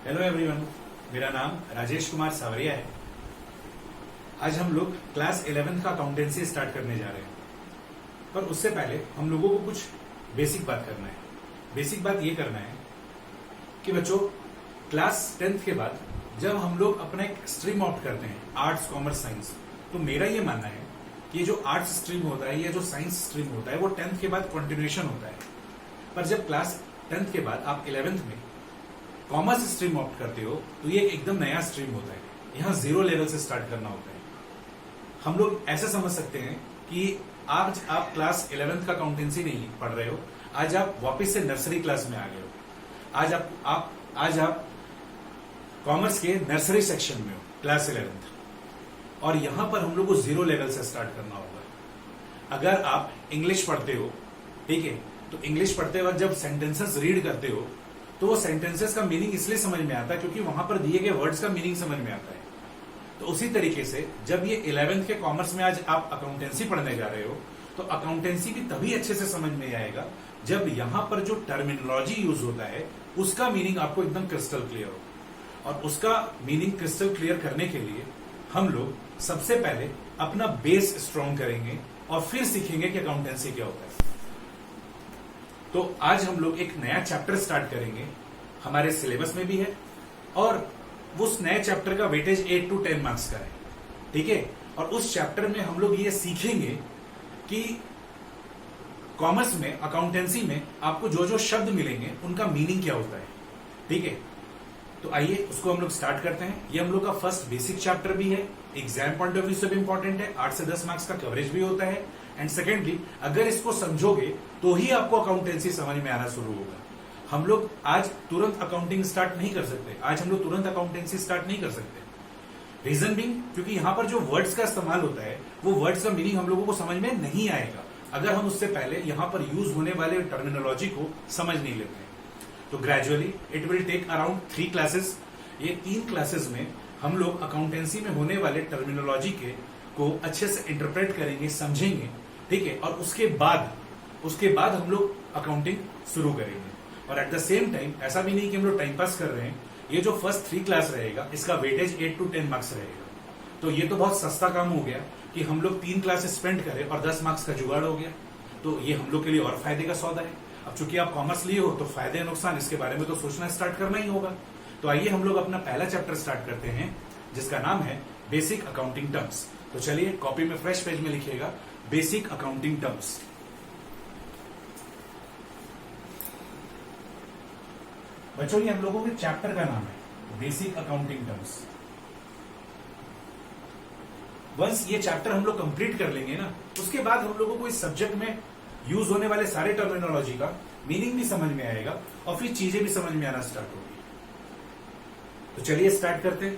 Hello everyone, मेरा नाम राजेश कुमार सावरिया है। आज हम लोग क्लास 11th का अकाउंटेंसी स्टार्ट करने जा रहे हैं, पर उससे पहले हम लोगों को कुछ बेसिक बात करना है। बेसिक बात ये करना है कि बच्चों, क्लास 10th के बाद जब हम लोग अपना एक स्ट्रीम ऑप्ट करते हैं, आर्ट्स, कॉमर्स, साइंस, तो मेरा ये मानना है कि ये जो आर्ट्स स्ट्रीम होता है या जो साइंस स्ट्रीम होता है वो 10th के बाद कंटिन्यूएशन होता है। पर जब क्लास 10th के बाद आप 11th में कॉमर्स स्ट्रीम ऑप्ट करते हो तो ये एकदम नया स्ट्रीम होता है। यहाँ 0 लेवल से स्टार्ट करना होता है। हम लोग ऐसा समझ सकते हैं कि आज आप क्लास 11th का अकाउंटेंसी नहीं पढ़ रहे हो, आज आप वापस से नर्सरी क्लास में आ गए हो। आज आप कॉमर्स के नर्सरी सेक्शन में हो, क्लास 11th, और यहां पर हम लोग को 0 लेवल से स्टार्ट करना होगा। अगर आप इंग्लिश पढ़ते हो, ठीक है, तो इंग्लिश पढ़ते वक्त जब सेंटेंसेस रीड करते हो तो वो सेंटेंसेस का मीनिंग इसलिए समझ में आता है क्योंकि वहां पर दिए गए वर्ड्स का मीनिंग समझ में आता है। तो उसी तरीके से जब ये 11th के कॉमर्स में आज आप अकाउंटेंसी पढ़ने जा रहे हो तो अकाउंटेंसी भी तभी अच्छे से समझ में आएगा जब यहां पर जो टर्मिनोलॉजी यूज होता है उसका मीनिंग आपको एकदम क्रिस्टल क्लियर हो। और उसका मीनिंग क्रिस्टल क्लियर करने के लिए हम लोग सबसे पहले अपना बेस स्ट्रॉन्ग करेंगे और फिर सीखेंगे कि अकाउंटेंसी क्या होता है। तो आज हम लोग एक नया चैप्टर स्टार्ट करेंगे, हमारे सिलेबस में भी है, और उस नए चैप्टर का वेटेज 8 to 10 मार्क्स का है, ठीक है। और उस चैप्टर में हम लोग ये सीखेंगे कि कॉमर्स में, अकाउंटेंसी में आपको जो जो शब्द मिलेंगे उनका मीनिंग क्या होता है, ठीक है। तो आइए उसको हम लोग स्टार्ट करते हैं। ये हम लोग का फर्स्ट बेसिक चैप्टर भी है, एग्जाम पॉइंट ऑफ व्यू से भी इंपॉर्टेंट है, 8 से 10 मार्क्स का कवरेज भी होता है। एंड सेकेंडली, अगर इसको समझोगे तो ही आपको अकाउंटेंसी समझ में आना शुरू होगा। हम लोग आज तुरंत अकाउंटिंग स्टार्ट नहीं कर सकते, आज हम लोग तुरंत अकाउंटेंसी स्टार्ट नहीं कर सकते। रीजन बिंग, क्योंकि यहां पर जो वर्ड्स का इस्तेमाल होता है वो वर्ड्स का मीनिंग हम लोगों को समझ में नहीं आएगा अगर हम उससे पहले यहां पर यूज होने वाले टर्मिनोलॉजी को समझ नहीं लेते हैं। तो gradually it will take around 3 classes. ये 3 क्लासेस में हम लोग अकाउंटेंसी में होने वाले टर्मिनोलॉजी को अच्छे से इंटरप्रेट करेंगे, समझेंगे, ठीक है। और उसके बाद हम लोग अकाउंटिंग शुरू करेंगे। और एट द सेम टाइम ऐसा भी नहीं कि हम लोग टाइम पास कर रहे हैं। ये जो फर्स्ट 3 क्लास रहेगा इसका वेटेज 8 to 10 मार्क्स रहेगा। तो ये तो बहुत सस्ता काम हो गया कि हम लोग 3 क्लासेस स्पेंड करें और 10 मार्क्स का जुगाड़ हो गया। तो ये हम लोग के लिए और फायदे का सौदा है। अब चूंकि आप कॉमर्स लिए हो तो फायदे नुकसान इसके बारे में तो सोचना स्टार्ट करना ही होगा। तो आइए हम लोग अपना पहला चैप्टर स्टार्ट करते हैं जिसका नाम है बेसिक अकाउंटिंग टर्म्स। तो चलिए कॉपी में फ्रेश पेज में लिखिएगा बेसिक अकाउंटिंग टर्म्स। बच्चों, ये हम लोगों के चैप्टर का नाम है बेसिक अकाउंटिंग टर्म्स। वंस ये चैप्टर हम लोग कंप्लीट कर लेंगे ना, उसके बाद हम लोगों को इस सब्जेक्ट में यूज होने वाले सारे टर्मिनोलॉजी का मीनिंग भी समझ में आएगा और फिर चीजें भी समझ में आना स्टार्ट होगी। तो चलिए स्टार्ट करते हैं।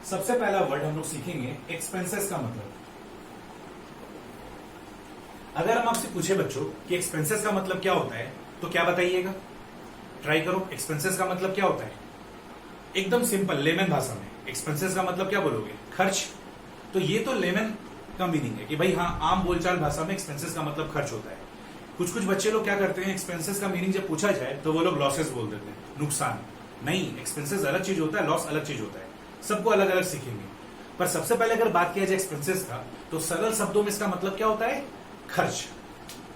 सबसे पहला वर्ड हम लोग सीखेंगे एक्सपेंसेस का मतलब। अगर हम आपसे पूछे बच्चों कि एक्सपेंसेस का मतलब क्या होता है तो क्या बताइएगा? ट्राई करो, एक्सपेंसेस का मतलब क्या होता है? एकदम सिंपल लेमन भाषा में एक्सपेंसेस का मतलब क्या बोलोगे? खर्च। तो ये तो लेमन का मीनिंग है कि भाई हाँ, आम बोलचाल भाषा में एक्सपेंसेस का मतलब खर्च होता है। कुछ बच्चे लोग क्या करते हैं, एक्सपेंसेस का मीनिंग जब पूछा जाए तो वो लोग लॉसेस बोल देते हैं, नुकसान। नहीं, एक्सपेंसेस अलग चीज होता है, लॉस अलग चीज होता है। सबको अलग अलग सीखेंगे। पर सबसे पहले अगर बात किया जाए एक्सपेंसेस का तो सरल शब्दों में इसका मतलब क्या होता है? खर्च।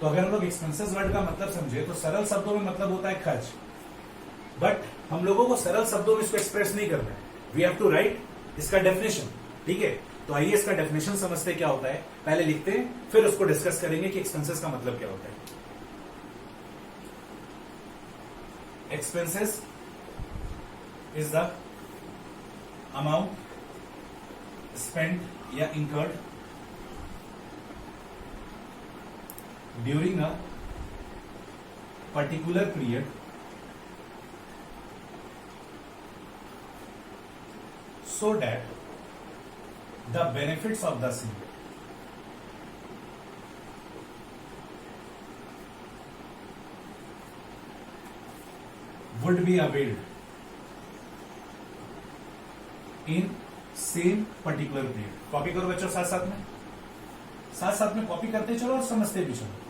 तो अगर हम लोग एक्सपेंसेस वर्ड का मतलब समझे तो सरल शब्दों में मतलब होता है खर्च। बट हम लोगों को सरल शब्दों में इसको एक्सप्रेस नहीं करना है, वी हैव टू राइट इसका डेफिनेशन, ठीक है। तो आइए इसका डेफिनेशन समझते क्या होता है, पहले लिखते हैं फिर उसको डिस्कस करेंगे कि एक्सपेंसेस का मतलब क्या होता है। Expenses is the amount spent या incurred during a particular period so that the benefits of the same would be availed in same particular period। Copy करो बच्चों, साथ साथ में कॉपी करते चलो और समझते भी चलो।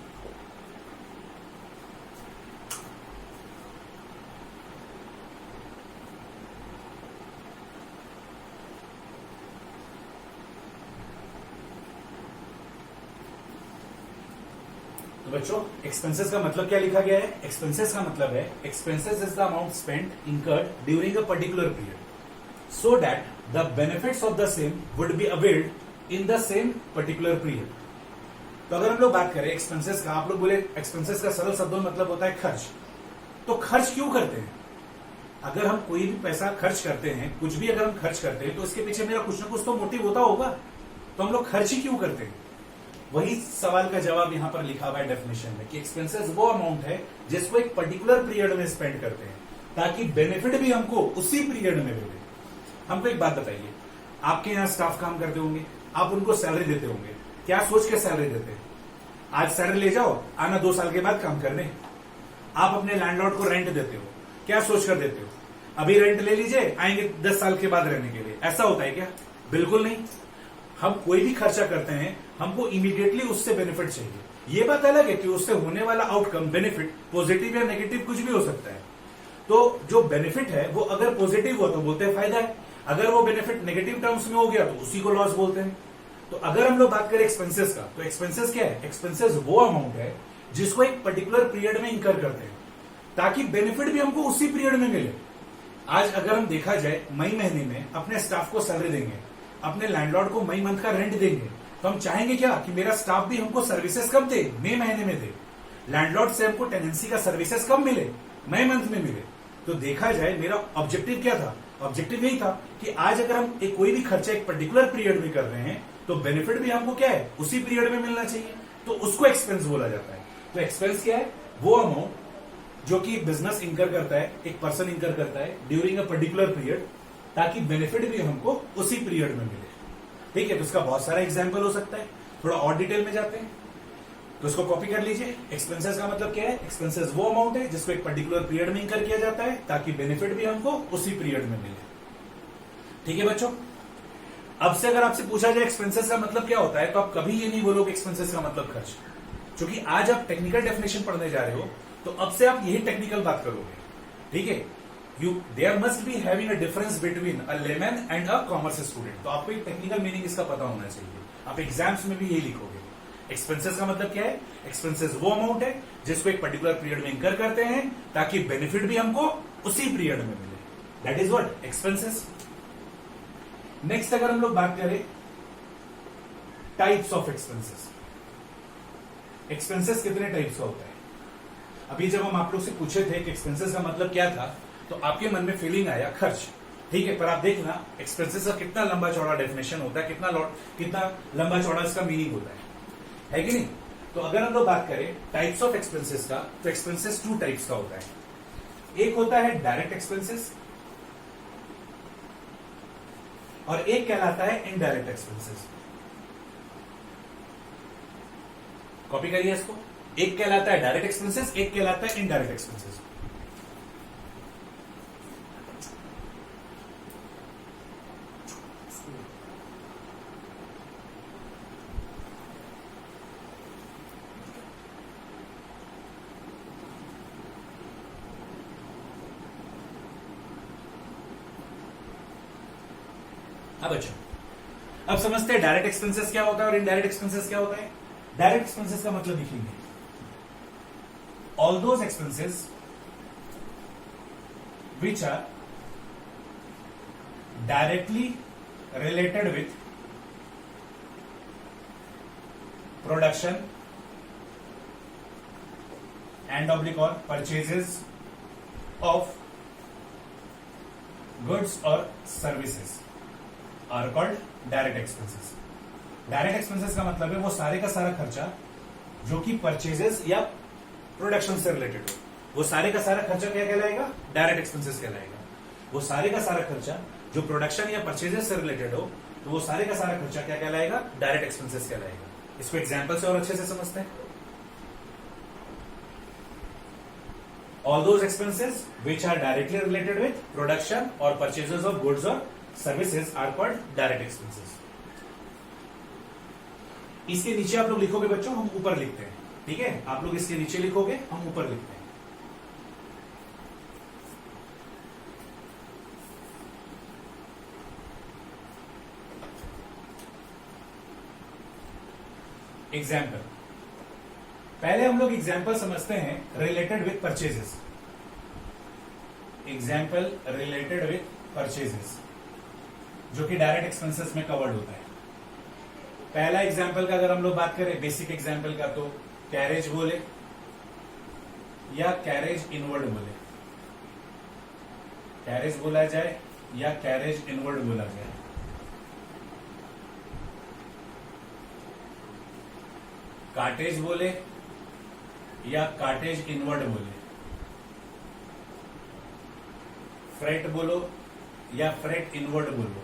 बच्चों एक्सपेंसेस का मतलब क्या लिखा गया है? एक्सपेंसेस का मतलब है expenses is the amount spent incurred during a particular period so that the benefits of the same would be availed in the same particular period. तो अगर हम लोग बात करें एक्सपेंसेस का, आप लोग बोले एक्सपेंसेस का सरल शब्दों में मतलब होता है खर्च। तो खर्च क्यों करते हैं? अगर हम कोई भी पैसा खर्च करते हैं, कुछ भी अगर हम खर्च करते हैं, तो इसके पीछे मेरा कुछ ना कुछ तो मोटिव होता होगा। तो हम लोग खर्च ही क्यों करते हैं? वही सवाल का जवाब यहां पर लिखा हुआ है डेफिनेशन में कि एक्सपेंसेस वो अमाउंट है जिसको एक पर्टिकुलर पीरियड में स्पेंड करते हैं ताकि बेनिफिट भी हमको उसी पीरियड में मिले। हमको एक बात बताइए, आपके यहां स्टाफ काम करते होंगे, आप उनको सैलरी देते होंगे, क्या सोच के सैलरी देते हैं? आज सैलरी ले जाओ, आना 2 साल के बाद काम करने। आप अपने लैंडलॉर्ड को रेंट देते हो, क्या सोचकर देते हो? अभी रेंट ले लीजिए, आएंगे 10 साल के बाद रहने के लिए। ऐसा होता है क्या? बिल्कुल नहीं। हम कोई भी खर्चा करते हैं, हमको इमीडिएटली उससे बेनिफिट चाहिए। ये बात अलग है कि उससे होने वाला आउटकम बेनिफिट पॉजिटिव या नेगेटिव कुछ भी हो सकता है। तो जो बेनिफिट है वो अगर पॉजिटिव हो तो बोलते हैं फायदा है, अगर वो बेनिफिट नेगेटिव टर्म्स में हो गया तो उसी को लॉस बोलते हैं। तो अगर हम लोग बात करें एक्सपेंसेस का, तो एक्सपेंसेस क्या है? एक्सपेंसेस वो अमाउंट है जिसको एक पर्टिकुलर पीरियड में इंकर करते हैं ताकि बेनिफिट भी हमको उसी पीरियड में मिले। आज अगर हम देखा जाए, मई महीने में अपने स्टाफ को सैलरी देंगे, अपने लैंडलॉर्ड को मई मंथ का रेंट देंगे, तो हम चाहेंगे क्या कि मेरा स्टाफ भी हमको सर्विसेज कब दे? मई महीने में दे। लैंडलॉर्ड से हमको टेनेंसी का सर्विसेज कब मिले? मई मंथ में मिले। तो देखा जाए मेरा ऑब्जेक्टिव क्या था? ऑब्जेक्टिव यही था कि आज अगर हम कोई भी खर्चा एक पर्टिकुलर पीरियड में कर रहे हैं तो बेनिफिट भी हमको क्या है? उसी पीरियड में मिलना चाहिए। तो उसको एक्सपेंस बोला जाता है। तो एक्सपेंस क्या है? वो अमाउंट जो कि बिजनेस इंकर करता है, एक पर्सन इंकर करता है ड्यूरिंग अ पर्टिकुलर पीरियड ताकि बेनिफिट भी हमको उसी पीरियड में मिले। ठीक है, तो इसका बहुत सारा एग्जाम्पल हो सकता है। थोड़ा और डिटेल में जाते हैं तो इसको कॉपी कर लीजिए। एक्सपेंसेस का मतलब क्या है? एक्सपेंसेस वो अमाउंट है जिसको एक पर्टिकुलर पीरियड में इंकर किया जाता है ताकि बेनिफिट भी हमको उसी पीरियड में मिले। ठीक है बच्चों, अब से अगर आपसे पूछा जाए एक्सपेंसेस का मतलब क्या होता है तो आप कभी ये नहीं बोलोगे एक्सपेंसेस का मतलब खर्च, क्योंकि आज आप टेक्निकल डेफिनेशन पढ़ने जा रहे हो तो अब से आप यही टेक्निकल बात करोगे। ठीक है, there must be having a difference between a layman and a commerce student. तो आपको एक टेक्निकल मीनिंग इसका पता होना चाहिए। आप एग्जाम्स में भी यही लिखोगे। एक्सपेंसेस का मतलब क्या है? एक्सपेंसेस वो अमाउंट है जिसको एक पर्टिकुलर पीरियड में इंकर करते हैं ताकि बेनिफिट भी हमको उसी पीरियड में मिले। That is what expenses. Next अगर हम लोग बात करें टाइप्स ऑफ एक्सपेंसेस, एक्सपेंसेस कितने टाइप्स का होता है? अभी जब हम आप लोग से पूछे थे कि एक्सपेंसेस का मतलब क्या था तो आपके मन में फीलिंग आया खर्च। ठीक है, पर आप देखना एक्सपेंसेस का कितना लंबा चौड़ा डेफिनेशन होता है, कितना लंबा चौड़ा इसका मीनिंग होता है कि नहीं? तो अगर हम लोग बात करें टाइप्स ऑफ एक्सपेंसेस का, तो एक्सपेंसेस 2 टाइप्स का होता है। एक होता है डायरेक्ट एक्सपेंसेस और एक कहलाता है इनडायरेक्ट एक्सपेंसेस। कॉपी करिए इसको। एक कहलाता है डायरेक्ट एक्सपेंसेस, एक कहलाता है इनडायरेक्ट एक्सपेंसेस। अब अच्छा, अब समझते हैं डायरेक्ट एक्सपेंसेस क्या होता है और इनडायरेक्ट एक्सपेंसेस क्या होता है। डायरेक्ट एक्सपेंसेस का मतलब लिखेंगे all those expenses which are directly related with production and oblique or purchases of goods or services are called direct expenses। Direct expenses का मतलब है वो सारे का सारा खर्चा जो कि परचेजेस या प्रोडक्शन से रिलेटेड हो, वो सारे का सारा खर्चा क्या कहलाएगा? डायरेक्ट एक्सपेंसेस कहलाएगा। वो सारे का सारा खर्चा जो प्रोडक्शन या परचेजेस से रिलेटेड हो तो वो सारे का सारा खर्चा क्या कहलाएगा? डायरेक्ट एक्सपेंसेस कहलाएगा। इसको एग्जांपल से और अच्छे से समझते हैं। All those expenses which are directly related with production और परचेजेस ऑफ गुड्स और services are called direct expenses. इसके नीचे आप लोग लिखोगे बच्चों, हम ऊपर लिखते हैं। ठीक है, आप लोग इसके नीचे लिखोगे, हम ऊपर लिखते हैं। एग्जाम्पल, पहले हम लोग एग्जाम्पल समझते हैं related with purchases. Example related with purchases जो कि डायरेक्ट एक्सपेंसेस में कवर्ड होता है। पहला एग्जाम्पल का अगर हम लोग बात करें, बेसिक एग्जाम्पल का, तो कैरेज बोले या कैरेज इनवर्ड बोले, कैरेज बोला जाए या कैरेज इनवर्ड बोला जाए। कार्टेज बोले या कार्टेज इनवर्ड बोले, फ्रेट बोलो या फ्रेट इनवर्ड बोलो।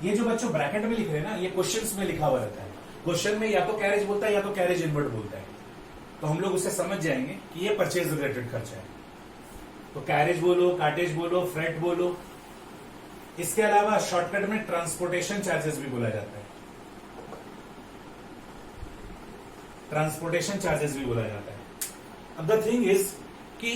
ये जो बच्चों ब्रैकेट में लिख रहे हैं ना, ये क्वेश्चंस में लिखा हुआ रहता है। क्वेश्चन में या तो कैरेज बोलता है या तो कैरेज इनवर्ड बोलता है, तो हम लोग उससे समझ जाएंगे कि ये परचेज रिलेटेड खर्चा है। तो कैरेज बोलो, कार्टेज बोलो, फ्रेट बोलो। इसके अलावा शॉर्टकट में ट्रांसपोर्टेशन चार्जेस भी बोला जाता है, ट्रांसपोर्टेशन चार्जेस भी बोला जाता है। अब द थिंग इज कि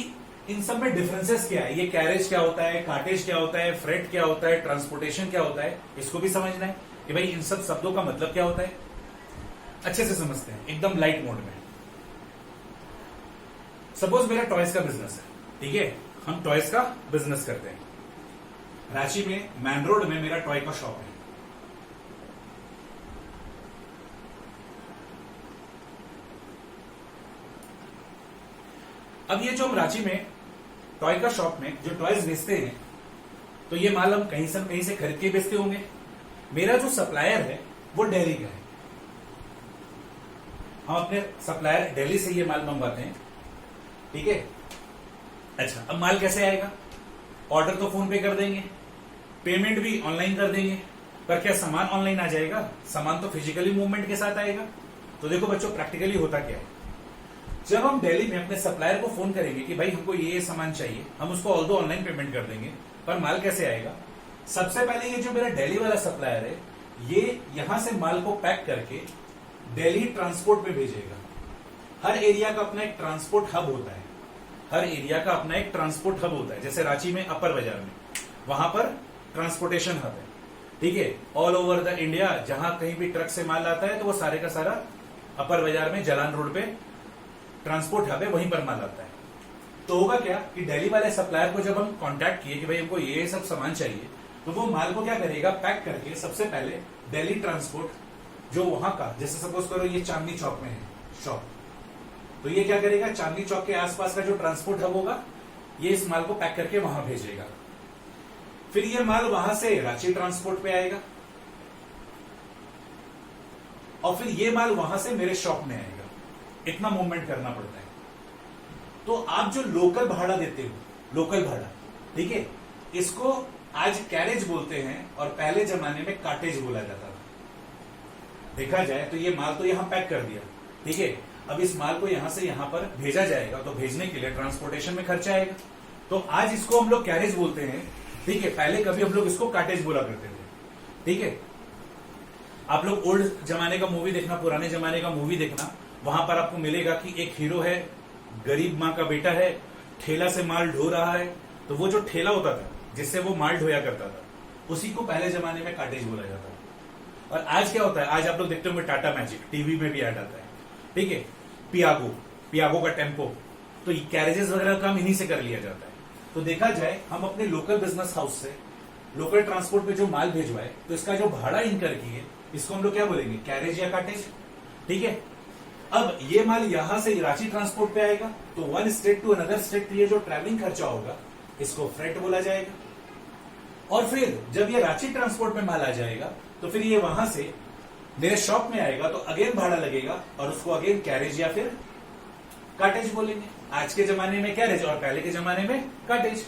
इन सब में डिफरेंसेस क्या है, ये कैरेज क्या होता है, कार्टेज क्या होता है, फ्रेट क्या होता है, ट्रांसपोर्टेशन क्या होता है, इसको भी समझना है कि भाई इन सब शब्दों का मतलब क्या होता है। अच्छे से समझते हैं एकदम लाइट मोड में। सपोज मेरा टॉयज का बिजनेस है, ठीक है, हम टॉयज का बिजनेस करते हैं। रांची में मैन रोड में मेरा टॉय का शॉप है। अब ये जो हम रांची में टॉय का शॉप में जो टॉयज बेचते हैं, तो ये माल हम कहीं से खरीद के बेचते होंगे। मेरा जो सप्लायर है वो दिल्ली का है, हम अपने सप्लायर दिल्ली से ये माल मंगवाते हैं, ठीक है। अच्छा, अब माल कैसे आएगा? ऑर्डर तो फोन पे कर देंगे, पेमेंट भी ऑनलाइन कर देंगे, पर क्या सामान ऑनलाइन आ जाएगा? सामान तो फिजिकली मूवमेंट के साथ आएगा। तो देखो बच्चों, प्रैक्टिकली होता क्या है, जब हम दिल्ली में अपने सप्लायर को फोन करेंगे कि भाई हमको ये सामान चाहिए, हम उसको ऑल्दो ऑनलाइन पेमेंट कर देंगे, पर माल कैसे आएगा? सबसे पहले ये जो मेरा दिल्ली वाला सप्लायर है, ये यहां से माल को पैक करके दिल्ली ट्रांसपोर्ट में भेजेगा। हर एरिया का अपना एक ट्रांसपोर्ट हब होता है, हर एरिया का अपना एक ट्रांसपोर्ट हब होता है। जैसे रांची में अपर बाजार में, वहां पर ट्रांसपोर्टेशन हब है, ठीक है। ऑल ओवर द इंडिया जहां कहीं भी ट्रक से माल आता है, तो वो सारे का सारा अपर बाजार में जलान रोड पे ट्रांसपोर्ट हब है, वहीं पर माल आता है। तो होगा क्या कि दिल्ली वाले सप्लायर को जब हम कांटेक्ट किए कि भाई हमको ये सब सामान चाहिए, तो वो माल को क्या करेगा, पैक करके सबसे पहले दिल्ली ट्रांसपोर्ट जो वहां का, जैसे सपोज करो ये चांदनी चौक में है शॉप, तो ये क्या करेगा, चांदनी चौक के आसपास का जो ट्रांसपोर्ट हब होगा, ये इस माल को पैक करके वहां भेजेगा। फिर ये माल वहां से रांची ट्रांसपोर्ट पे आएगा, और फिर ये माल वहां से मेरे शॉप में आएगा। इतना मूवमेंट करना पड़ता है। तो आप जो लोकल भाड़ा देते हो, लोकल भाड़ा, ठीक है, इसको आज कैरेज बोलते हैं और पहले जमाने में कार्टेज बोला जाता था। देखा जाए तो ये माल तो यहां पैक कर दिया, ठीक है। अब इस माल को यहां से यहां पर भेजा जाएगा, तो भेजने के लिए ट्रांसपोर्टेशन में खर्चा आएगा। तो आज इसको हम लोग कैरेज बोलते हैं, ठीक है। पहले कभी हम लोग इसको कार्टेज बोला करते थे, ठीक है। आप लोग ओल्ड जमाने का मूवी देखना, पुराने जमाने का मूवी देखना, वहां पर आपको मिलेगा कि एक हीरो है, गरीब माँ का बेटा है, ठेला से माल ढो रहा है। तो वो जो ठेला होता था जिससे वो माल ढोया करता था, उसी को पहले जमाने में कार्टेज बोला जाता था। और आज क्या होता है, आज आप लोग देखते होंगे टाटा मैजिक, टीवी में भी ऐड आता है, ठीक है, पियागो का टेम्पो, तो कैरेजेस वगैरह काम इन्हीं से कर लिया जाता है। तो देखा जाए हम अपने लोकल बिजनेस हाउस से लोकल ट्रांसपोर्ट पे जो माल भेजवाए, तो इसका जो भाड़ा इनकर किए, इसको हम लोग क्या बोलेंगे, कैरेज या कार्टेज, ठीक है। अब ये माल यहां से रांची ट्रांसपोर्ट पे आएगा, तो one state to another state ये जो ट्रैवलिंग खर्चा होगा, इसको फ्रेट बोला जाएगा। और फिर जब ये रांची ट्रांसपोर्ट में माल आ जाएगा, तो फिर ये वहां से मेरे शॉप में आएगा, तो अगेन भाड़ा लगेगा, और उसको अगेन कैरेज या फिर कार्टेज बोलेंगे। आज के जमाने में कैरेज और पहले के जमाने में कार्टेज।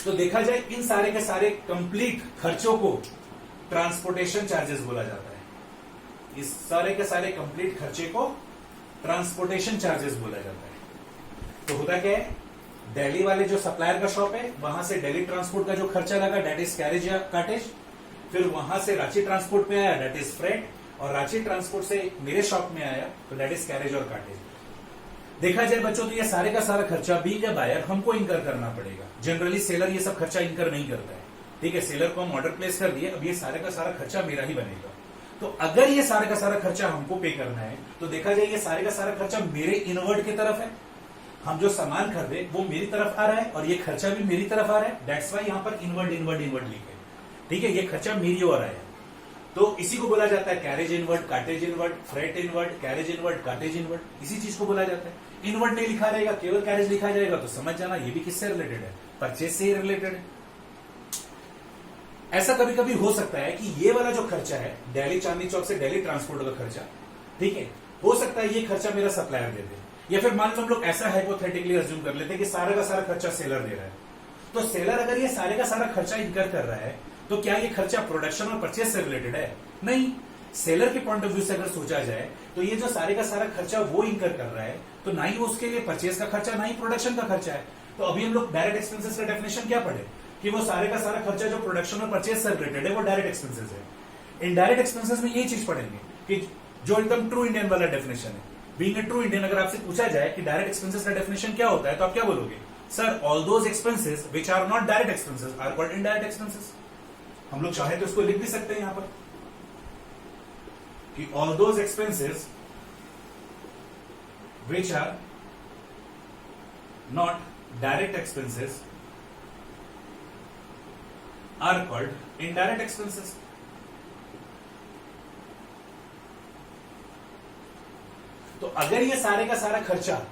तो देखा जाए इन सारे के सारे कंप्लीट खर्चों को ट्रांसपोर्टेशन चार्जेस बोला जाता है। इस सारे के सारे कंप्लीट खर्चे को ट्रांसपोर्टेशन चार्जेस बोला जाता है। तो होता क्या है, दिल्ली वाले जो सप्लायर का शॉप है, वहां से दिल्ली ट्रांसपोर्ट का जो खर्चा लगा, डेट इज कैरेज या कार्टेज। फिर वहां से रांची ट्रांसपोर्ट पे आया, डेट इज फ्रेट। और रांची ट्रांसपोर्ट से मेरे शॉप में आया, तो डेट इज कैरेज और कार्टेज। देखा जाए बच्चों, तो ये सारे का सारा खर्चा बीइंग अ बायर हमको इनकर करना पड़ेगा। जनरली सेलर ये सब खर्चा इनकर नहीं करता है, ठीक है। सेलर को हम ऑर्डर प्लेस कर दिए, अब ये सारे का सारा खर्चा मेरा ही बनेगा। तो अगर ये सारे का सारा खर्चा हमको पे करना है तो देखा जाए ये सारे का सारा खर्चा मेरे इनवर्ड की तरफ है। हम जो सामान खरीदे वो मेरी तरफ आ रहा है और ये खर्चा भी मेरी तरफ आ रहा है। दैट्स वाई यहां पर इनवर्ड इनवर्ड इनवर्ड लिखे। ठीक है, ये खर्चा मेरी ओर आया। तो इसी को बोला जाता है carriage inward, cartage inward, freight inward, carriage inward, cartage inward. इसी चीज को बोला जाता है। इनवर्ड नहीं लिखा रहेगा, केवल कैरेज लिखा जाएगा तो समझ जाना ये भी किससे रिलेटेड है, परचेज से ही रिलेटेड है। ऐसा कभी कभी हो सकता है कि ये वाला जो खर्चा है दिल्ली चांदनी चौक से दिल्ली ट्रांसपोर्ट का खर्चा, ठीक है, हो सकता है ये खर्चा मेरा सप्लायर दे दे, या फिर मान लो हम लोग ऐसा हाइपोथेटिकली अज्यूम कर लेते हैं कि सारा का सारा खर्चा सेलर दे रहा है। तो सेलर अगर ये सारे का सारा खर्चा इनकर कर रहा है तो क्या ये खर्चा प्रोडक्शन और परचेज से रिलेटेड है? नहीं। सेलर के पॉइंट ऑफ व्यू से अगर सोचा जाए तो ये जो सारे का सारा खर्चा वो इनकर कर रहा है तो ना ही वो उसके लिए परचेज का खर्चा ना ही प्रोडक्शन का खर्चा है। तो अभी हम लोग डायरेक्ट एक्सपेंसेस का डेफिनेशन क्या पढ़े कि वो सारे का सारा खर्चा जो प्रोडक्शन और परचेज से रिलेटेड है वो डायरेक्ट एक्सपेंसेस है। इनडायरेक्ट एक्सपेंसेस में ये चीज पढ़ेंगे कि जो एकदम ट्रू इंडियन वाला डेफिनेशन है। बीइंग ए ट्रू इंडियन, अगर आपसे पूछा जाए कि डायरेक्ट एक्सपेंसेस का डेफिनेशन क्या होता है तो आप क्या बोलोगे? Sir, all those expenses which are not direct expenses are called indirect expenses. हम लोग चाहे तो इसको लिख भी सकते हैं यहां पर कि all those expenses which are not direct expenses are called indirect expenses. तो अगर ये सारे का सारा खर्चा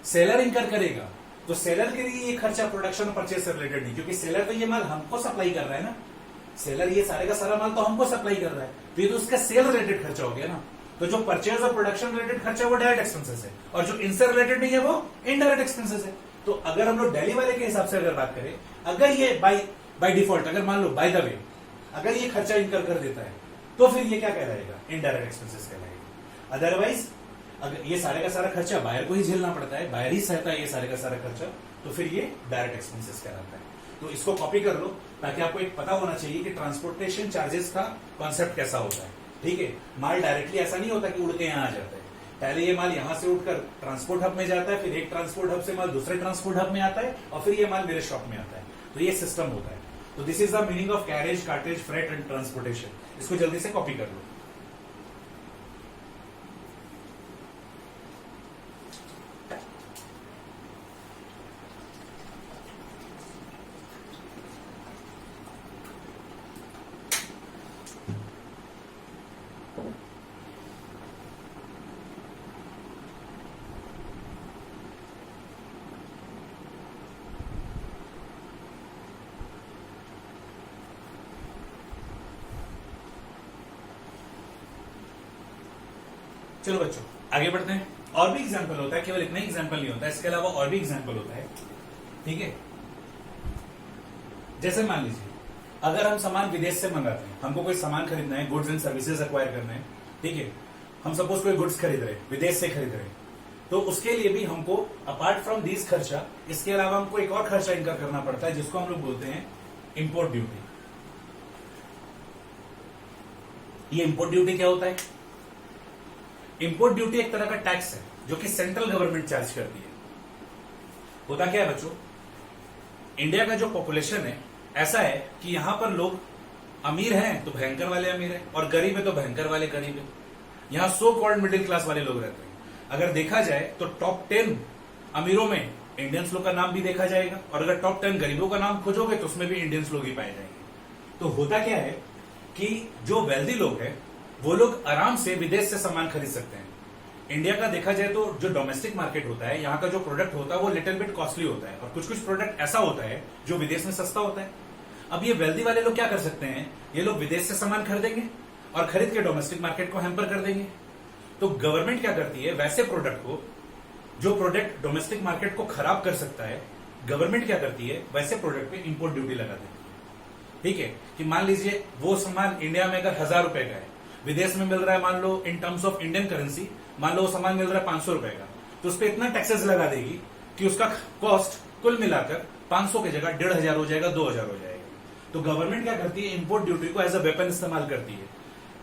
सेलर इनकर करेगा तो सेलर के लिए ये खर्चा प्रोडक्शन और परचेज से रिलेटेड नहीं, क्योंकि सेलर तो ये माल हमको सप्लाई कर रहा है ना। सेलर ये सारे का सारा माल तो हमको सप्लाई कर रहा है तो ये तो उसका सेल रिलेटेड खर्चा हो गया ना। तो जो परचेज और प्रोडक्शन रिलेटेड खर्चा वो डायरेक्ट एक्सपेंसेस है और जो इनसे रिलेटेड नहीं है वो इनडायरेक्ट एक्सपेंसेस है। तो अगर हम लोग दिल्ली वाले के हिसाब से अगर बात करें, अगर ये बाय डिफॉल्ट, अगर मान लो बाय द वे अगर ये खर्चा इनकर कर देता है तो फिर ये क्या कहलाएगा? इनडायरेक्ट एक्सपेंसेस कहलाएगा। अदरवाइज अगर ये सारे का सारा खर्चा बायर को ही झेलना पड़ता है, बायर ही सहता है ये सारे का सारा खर्चा, तो फिर ये डायरेक्ट एक्सपेंसेस कहलाता है। तो इसको कॉपी कर लो ताकि आपको एक पता होना चाहिए कि ट्रांसपोर्टेशन चार्जेस का कॉन्सेप्ट कैसा होता है। ठीक है, माल डायरेक्टली ऐसा नहीं होता कि उड़ के यहां आ जाता है। पहले ये माल यहां से उठकर ट्रांसपोर्ट हब में जाता है, फिर एक ट्रांसपोर्ट हब से माल दूसरे ट्रांसपोर्ट हब में आता है और फिर ये माल मेरे शॉप में आता है। तो ये सिस्टम होता है। तो this is the meaning of carriage, cartage, freight and transportation. इसको जल्दी से कॉपी कर लो। चलो बच्चों आगे बढ़ते हैं। और भी एग्जाम्पल होता है, केवल इतना ही एग्जाम्पल नहीं होता है, इसके अलावा और भी एग्जाम्पल होता है। ठीक है, जैसे मान लीजिए अगर हम सामान विदेश से मंगाते हैं, हमको कोई सामान खरीदना है, गुड्स एंड सर्विसेज एक्वायर करना है। ठीक है, हम सपोज कोई गुड्स खरीद रहे हैं, विदेश से खरीद रहे हैं, तो उसके लिए भी हमको अपार्ट फ्रॉम दीज खर्चा, इसके अलावा हमको एक और खर्चा इनकर करना पड़ता है जिसको हम लोग बोलते हैं इंपोर्ट ड्यूटी। ये इंपोर्ट ड्यूटी क्या होता है? इंपोर्ट ड्यूटी एक तरह का टैक्स है जो कि सेंट्रल गवर्नमेंट चार्ज करती है। होता क्या है बच्चों, इंडिया का जो पॉपुलेशन है ऐसा है कि यहां पर लोग अमीर हैं तो भयंकर वाले अमीर हैं और गरीब है तो भयंकर वाले गरीब है। यहां सो कॉल्ड मिडिल क्लास वाले लोग रहते हैं। अगर देखा जाए तो टॉप 10 अमीरों में इंडियंस लोग का नाम भी देखा जाएगा और अगर टॉप 10 गरीबों का नाम खोजोगे तो उसमें भी इंडियंस लोग ही पाए जाएंगे। तो होता क्या है कि जो वेल्दी लोग हैं वो लोग आराम से विदेश से सामान खरीद सकते हैं। इंडिया का देखा जाए तो जो डोमेस्टिक मार्केट होता है, यहाँ का जो प्रोडक्ट होता है वो लिटिल बिट कॉस्टली होता है और कुछ कुछ प्रोडक्ट ऐसा होता है जो विदेश में सस्ता होता है। अब ये वेल्दी वाले लोग क्या कर सकते हैं, ये लोग विदेश से सामान खरीदेंगे और खरीद के डोमेस्टिक मार्केट को हैम्पर कर देंगे। तो गवर्नमेंट क्या करती है, वैसे प्रोडक्ट को, जो प्रोडक्ट डोमेस्टिक मार्केट को खराब कर सकता है, गवर्नमेंट क्या करती है वैसे प्रोडक्ट पे इंपोर्ट ड्यूटी लगा देती है। ठीक है, कि मान लीजिए वो सामान इंडिया में अगर 1000 रुपए का है, विदेश में मिल रहा है मान लो in terms of Indian currency, मान लो वो सामान मिल रहा है 500 रुपए का, तो उस पर इतना टैक्सेस लगा देगी कि उसका कॉस्ट कुल मिलाकर 500 की जगह 1500 हो जाएगा, 2000 हो जाएगा। तो गवर्नमेंट क्या करती है, इंपोर्ट ड्यूटी को एज अ वेपन इस्तेमाल करती है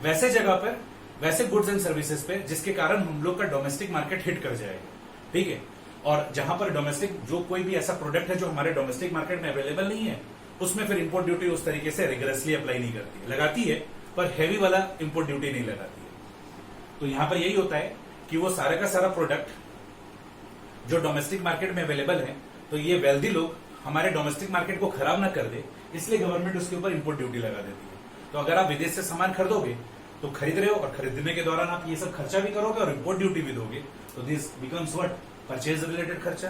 वैसे जगह पर, वैसे गुड्स एंड सर्विसेज पे, जिसके कारण हम लोग का डोमेस्टिक मार्केट हिट कर जाएगा। ठीक है, और जहां पर डोमेस्टिक जो कोई भी ऐसा प्रोडक्ट है जो हमारे डोमेस्टिक मार्केट में अवेलेबल नहीं है, उसमें फिर इंपोर्ट ड्यूटी उस तरीके से रिगरसली अप्लाई नहीं करती है। लगाती है पर हैवी वाला इंपोर्ट ड्यूटी नहीं लगाती है। तो यहां पर यही होता है कि वो सारा का सारा प्रोडक्ट जो डोमेस्टिक मार्केट में अवेलेबल है, तो ये वेल्दी लोग हमारे डोमेस्टिक मार्केट को खराब ना कर दे, इसलिए गवर्नमेंट उसके ऊपर इंपोर्ट ड्यूटी लगा देती है। तो अगर आप विदेश से सामान खरीदोगे तो खरीद रहे हो, और खरीदने के दौरान आप ये सब खर्चा भी करोगे और इंपोर्ट ड्यूटी भी दोगे, तो this becomes what, purchase related खर्चा।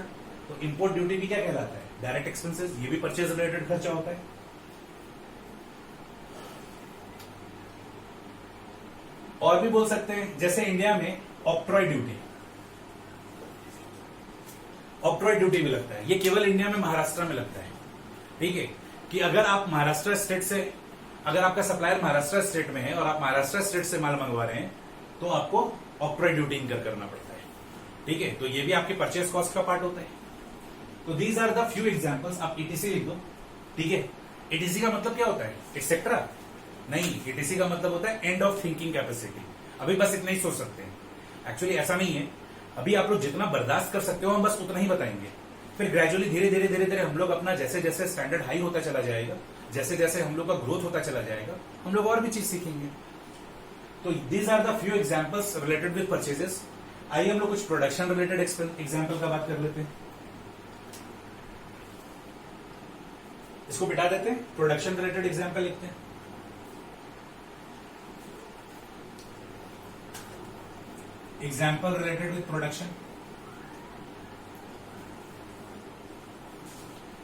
तो इंपोर्ट ड्यूटी भी क्या कहलाता है, डायरेक्ट एक्सपेंसेस, ये भी परचेज रिलेटेड खर्चा होता है। और भी बोल सकते हैं, जैसे इंडिया में ऑक्ट्रॉय ड्यूटी, ऑक्ट्रॉय ड्यूटी भी लगता है। ये केवल इंडिया में महाराष्ट्र में लगता है, ठीक है, कि अगर आप महाराष्ट्र स्टेट से, अगर आपका सप्लायर महाराष्ट्र स्टेट में है और आप महाराष्ट्र स्टेट से माल मंगवा रहे हैं, तो आपको ऑक्ट्रॉय ड्यूटी इनकर करना पड़ता है, ठीक है। तो ये भी आपके परचेज कॉस्ट का पार्ट होता है। तो these are the few examples. आप ईटीसी लिख दो, ठीक है। ईटीसी का मतलब क्या होता है, एक्सेट्रा नहीं, ईटीसी का मतलब होता है एंड ऑफ थिंकिंग कैपेसिटी। अभी बस इतना ही सोच सकते हैं, एक्चुअली ऐसा नहीं है। अभी आप लोग जितना बर्दाश्त कर सकते हो हम बस उतना ही बताएंगे, फिर ग्रेजुअली धीरे धीरे धीरे धीरे हम लोग अपना जैसे जैसे स्टैंडर्ड हाई होता चला जाएगा, जैसे जैसे हम लोग का ग्रोथ होता चला जाएगा, हम लोग और भी चीज सीखेंगे। तो these are the few examples related with purchases. आइए हम लोग कुछ प्रोडक्शन रिलेटेड एग्जांपल का बात कर लेते हैं। इसको बिठा देते हैं, प्रोडक्शन रिलेटेड एग्जांपल लिखते हैं। Example related with production.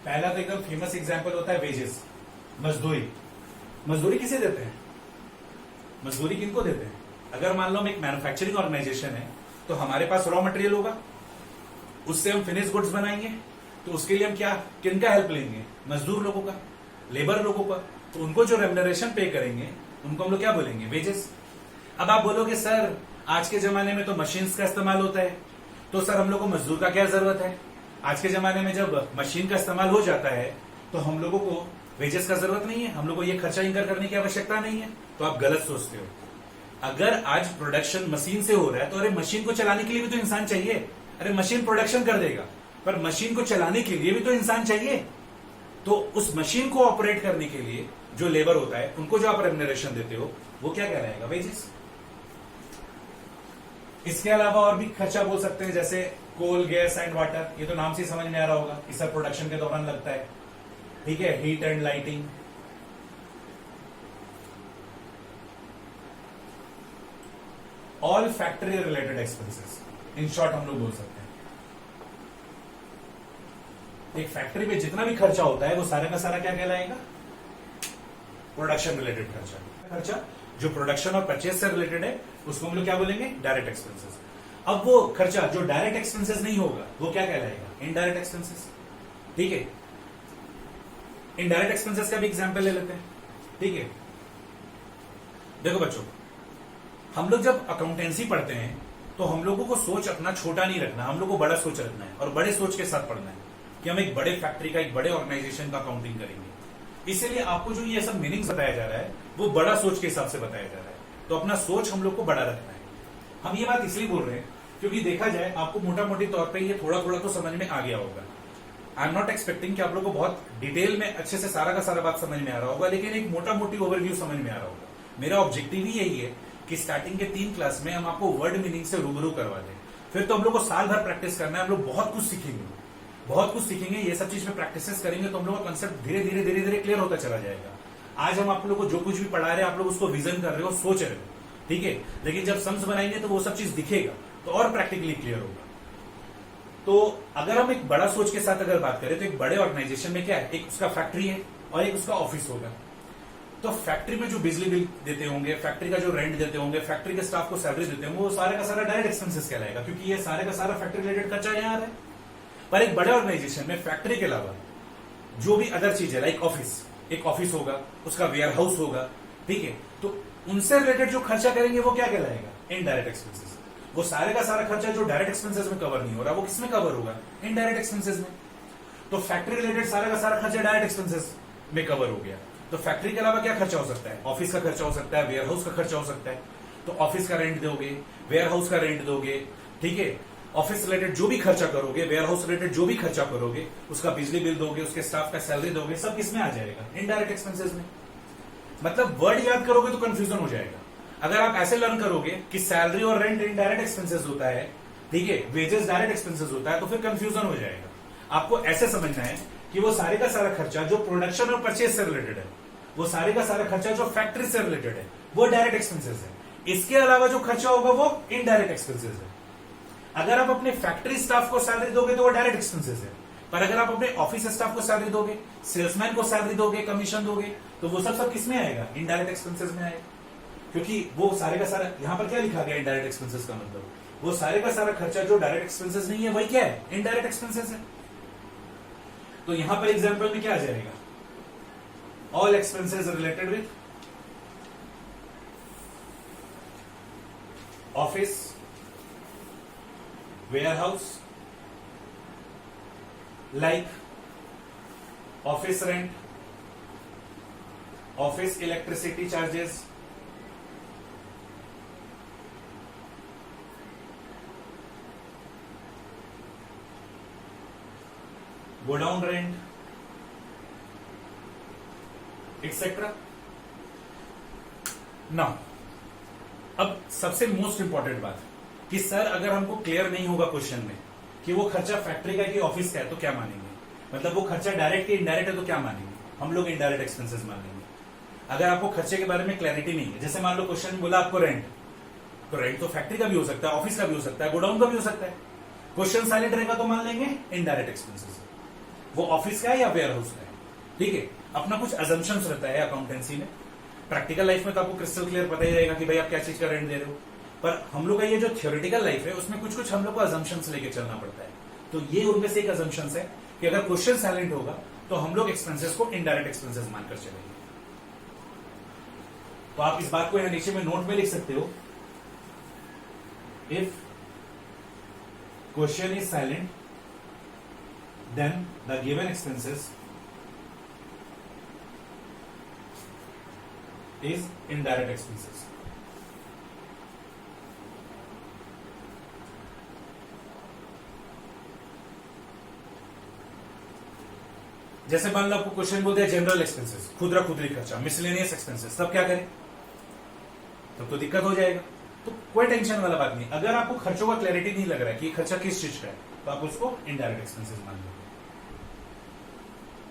पहला तो एकदम फेमस एग्जाम्पल होता है वेजेस, मजदूरी। मजदूरी किसे देते हैं, मजदूरी किनको देते हैं? अगर मान लो हम एक मैन्युफैक्चरिंग ऑर्गेनाइजेशन है, तो हमारे पास रॉ मटेरियल होगा, उससे हम फिनिश गुड्स बनाएंगे, तो उसके लिए हम क्या, किनका हेल्प लेंगे, मजदूर लोगों का, लेबर लोगों का। तो उनको जो रेम्युनरेशन पे करेंगे उनको हम लोग क्या बोलेंगे, वेजेस। अब आप बोलोगे सर आज के जमाने में तो मशीन्स का इस्तेमाल होता है, तो सर हम लोग को मजदूर का क्या जरूरत है? आज के जमाने में जब मशीन का इस्तेमाल हो जाता है तो हम लोगों को वेजेस का जरूरत नहीं है, हम लोग को ये खर्चा इंकर करने की आवश्यकता नहीं है। तो आप गलत सोचते हो। अगर आज प्रोडक्शन मशीन से हो रहा है तो अरे मशीन को चलाने के लिए भी तो इंसान चाहिए। अरे मशीन प्रोडक्शन कर देगा, पर मशीन को चलाने के लिए भी तो इंसान चाहिए। तो उस मशीन को ऑपरेट करने के लिए जो लेबर होता है, उनको जो आप रेम्युनरेशन देते हो, वो क्या कहलाएगा, वेजेस। इसके अलावा और भी खर्चा बोल सकते हैं, जैसे कोल, गैस एंड वाटर। ये तो नाम से समझ में आ रहा होगा, इस प्रोडक्शन के दौरान लगता है, ठीक है। Heat and lighting, all factory related expenses, in short हम लोग बोल सकते हैं। एक फैक्ट्री में जितना भी खर्चा होता है वो सारा का सारा क्या कहलाएगा, प्रोडक्शन रिलेटेड खर्चा। खर्चा जो प्रोडक्शन और परचेज से रिलेटेड है उसको हम लोग क्या बोलेंगे, डायरेक्ट एक्सपेंसेस। अब वो खर्चा जो डायरेक्ट एक्सपेंसेस नहीं होगा वो क्या कहलाएगा, इनडायरेक्ट एक्सपेंसेस, ठीक है। इनडायरेक्ट एक्सपेंसेस का भी एग्जांपल ले लेते हैं, ठीक है। देखो बच्चों, हम लोग जब अकाउंटेंसी पढ़ते हैं तो हम लोगों को सोच अपना छोटा नहीं रखना, हम लोग को बड़ा सोच रखना है और बड़े सोच के साथ पढ़ना है कि हम एक बड़े फैक्ट्री का, एक बड़े ऑर्गेनाइजेशन का अकाउंटिंग करेंगे। इसीलिए आपको जो ये सब मीनिंग्स बताया जा रहा है वो बड़ा सोच के हिसाब से बताया जा रहा है। तो अपना सोच हम लोग को बड़ा रखना है। हम ये बात इसलिए बोल रहे हैं क्योंकि देखा जाए आपको मोटा मोटी तौर पे ये थोड़ा थोड़ा तो समझ में आ गया होगा। आई एम नॉट एक्सपेक्टिंग कि आप लोग को बहुत डिटेल में अच्छे से सारा का सारा बात समझ में आ रहा होगा, लेकिन एक मोटा मोटी ओवरव्यू समझ में आ रहा होगा। मेरा ऑब्जेक्टिव ही यही है कि स्टार्टिंग के 3 क्लास में हम आपको वर्ड मीनिंग से रूबरू करवा दें। फिर तो हम लोग को साल भर प्रैक्टिस करना है, हम लोग बहुत कुछ सीखेंगे, बहुत कुछ सीखेंगे। ये सब चीज में प्रैक्टिस करेंगे तो हम लोग का कंसेप्ट धीरे धीरे धीरे धीरे क्लियर होता चला जाएगा। आज हम आप लोग को जो कुछ भी पढ़ा रहे हैं, आप लोग उसको विजन कर रहे हो, सोच रहे हो, ठीक है। लेकिन जब सम्स बनाएंगे तो वो सब चीज दिखेगा, तो और प्रैक्टिकली क्लियर होगा। तो अगर हम एक बड़ा सोच के साथ अगर बात करें तो एक बड़े ऑर्गेनाइजेशन में क्या है, एक उसका फैक्ट्री है और एक उसका ऑफिस होगा। तो फैक्ट्री में जो बिजली बिल देते होंगे, फैक्ट्री का जो रेंट देते होंगे, फैक्ट्री के स्टाफ को सैलरी देते होंगे, वो सारे का सारा डायरेक्ट एक्सपेंसेस कहलाएगा, क्योंकि ये सारे का सारा फैक्ट्री रिलेटेड खर्चा यहाँ आ रहा है। पर एक बड़े ऑर्गेनाइजेशन में फैक्ट्री के अलावा जो भी अदर चीज है, लाइक ऑफिस, एक ऑफिस होगा, उसका वेयर हाउस होगा, ठीक है। तो उनसे रिलेटेड जो खर्चा करेंगे वो क्या कहलाएगा, इनडायरेक्ट एक्सपेंसेस। वो सारे का सारा खर्चा जो डायरेक्ट एक्सपेंसेस में कवर नहीं हो रहा, वो किसमें कवर होगा, इनडायरेक्ट एक्सपेंसेस में। तो फैक्ट्री रिलेटेड सारा का सारा खर्चा डायरेक्ट एक्सपेंसेस में कवर हो गया। तो फैक्ट्री के अलावा क्या खर्चा हो सकता है, ऑफिस का खर्चा हो सकता है, वेयर हाउस का खर्चा हो सकता है। तो ऑफिस का रेंट दोगे, वेयर हाउस का रेंट दोगे, ठीक है। ऑफिस रिलेटेड जो भी खर्चा करोगे, वेयर हाउस रिलेटेड जो भी खर्चा करोगे, उसका बिजली बिल दोगे, उसके स्टाफ का सैलरी दोगे, सब किसमें आ जाएगा, इनडायरेक्ट एक्सपेंसेस में। मतलब वर्ड याद करोगे तो कंफ्यूजन हो जाएगा। अगर आप ऐसे लर्न करोगे कि सैलरी और रेंट इनडायरेक्ट एक्सपेंसेस होता है, ठीक है, वेजेस डायरेक्ट एक्सपेंसेस होता है, तो फिर कंफ्यूजन हो जाएगा। आपको ऐसे समझना है कि वो सारे का सारा खर्चा जो प्रोडक्शन और परचेज से रिलेटेड है, वो सारे का सारा खर्चा जो फैक्ट्री से रिलेटेड है, वो डायरेक्ट एक्सपेंसेस है। इसके अलावा जो खर्चा होगा वो इनडायरेक्ट एक्सपेंसेस है। अगर आप अपने फैक्ट्री स्टाफ को सैलरी दोगे तो वो डायरेक्ट एक्सपेंसेस है, पर अगर आप अपने ऑफिस स्टाफ को सैलरी दोगे, सेल्समैन को सैलरी दोगे, कमीशन दोगे, तो वो सब किस में आएगा? इनडायरेक्ट एक्सपेंसेस में आएगा। क्योंकि वो सारे का सारा, यहां पर क्या लिखा गया इनडायरेक्ट एक्सपेंसेस का मतलब, वो सारे का सारा खर्चा जो डायरेक्ट एक्सपेंसेस नहीं है वही क्या है? इनडायरेक्ट एक्सपेंसेस है। तो यहां पर एग्जांपल में क्या आ जाएगा? All expenses related with office, warehouse, like office rent, office electricity charges, godown rent, etcetera. Now अब सबसे मोस्ट इंपॉर्टेंट बात कि सर अगर हमको क्लियर नहीं होगा क्वेश्चन में कि वो खर्चा फैक्ट्री का कि ऑफिस का है तो क्या मानेंगे? मतलब वो खर्चा डायरेक्ट या इनडायरेक्ट है तो क्या मानेंगे? हम लोग इनडायरेक्ट एक्सपेंसेस मान लेंगे। अगर आपको खर्चे के बारे में क्लैरिटी नहीं है, जैसे मान लो क्वेश्चन में बोला आपको रेंट, तो रेंट तो फैक्ट्री का भी हो सकता है, ऑफिस का भी हो सकता है, गोडाउन का भी हो सकता है। क्वेश्चन साइलेंट रहेगा तो मान लेंगे इनडायरेक्ट एक्सपेंसेस, वो ऑफिस का है या वेयर हाउस का है। ठीक है, अपना कुछ अजम्पशंस रहता है अकाउंटेंसी में। प्रैक्टिकल लाइफ में तो आपको क्रिस्टल क्लियर पता ही रहेगा कि भाई आप क्या चीज का रेंट दे रहे हो, पर हम लोग का ये जो थियोरेटिकल लाइफ है उसमें कुछ कुछ हम लोग को अजम्पशंस लेके चलना पड़ता है। तो ये उनमें से एक अजम्पशंस है कि अगर क्वेश्चन साइलेंट होगा तो हम लोग एक्सपेंसेस को इनडायरेक्ट एक्सपेंसेस मानकर चलेंगे। तो आप इस बात को यहां नीचे में नोट में लिख सकते हो, if question is silent then the given expenses is indirect expenses. जैसे मान लो आपको क्वेश्चन बोलते हैं जनरल एक्सपेंसेस, खुदरा खुदरी खर्चा, मिसलेनियस एक्सपेंसेस, तब क्या करें? तब तो दिक्कत हो जाएगा। तो कोई टेंशन वाला बात नहीं। अगर आपको खर्चों का क्लैरिटी नहीं लग रहा है कि खर्चा किस चीज का है, तो आप उसको इनडायरेक्ट एक्सपेंसेस मान लो।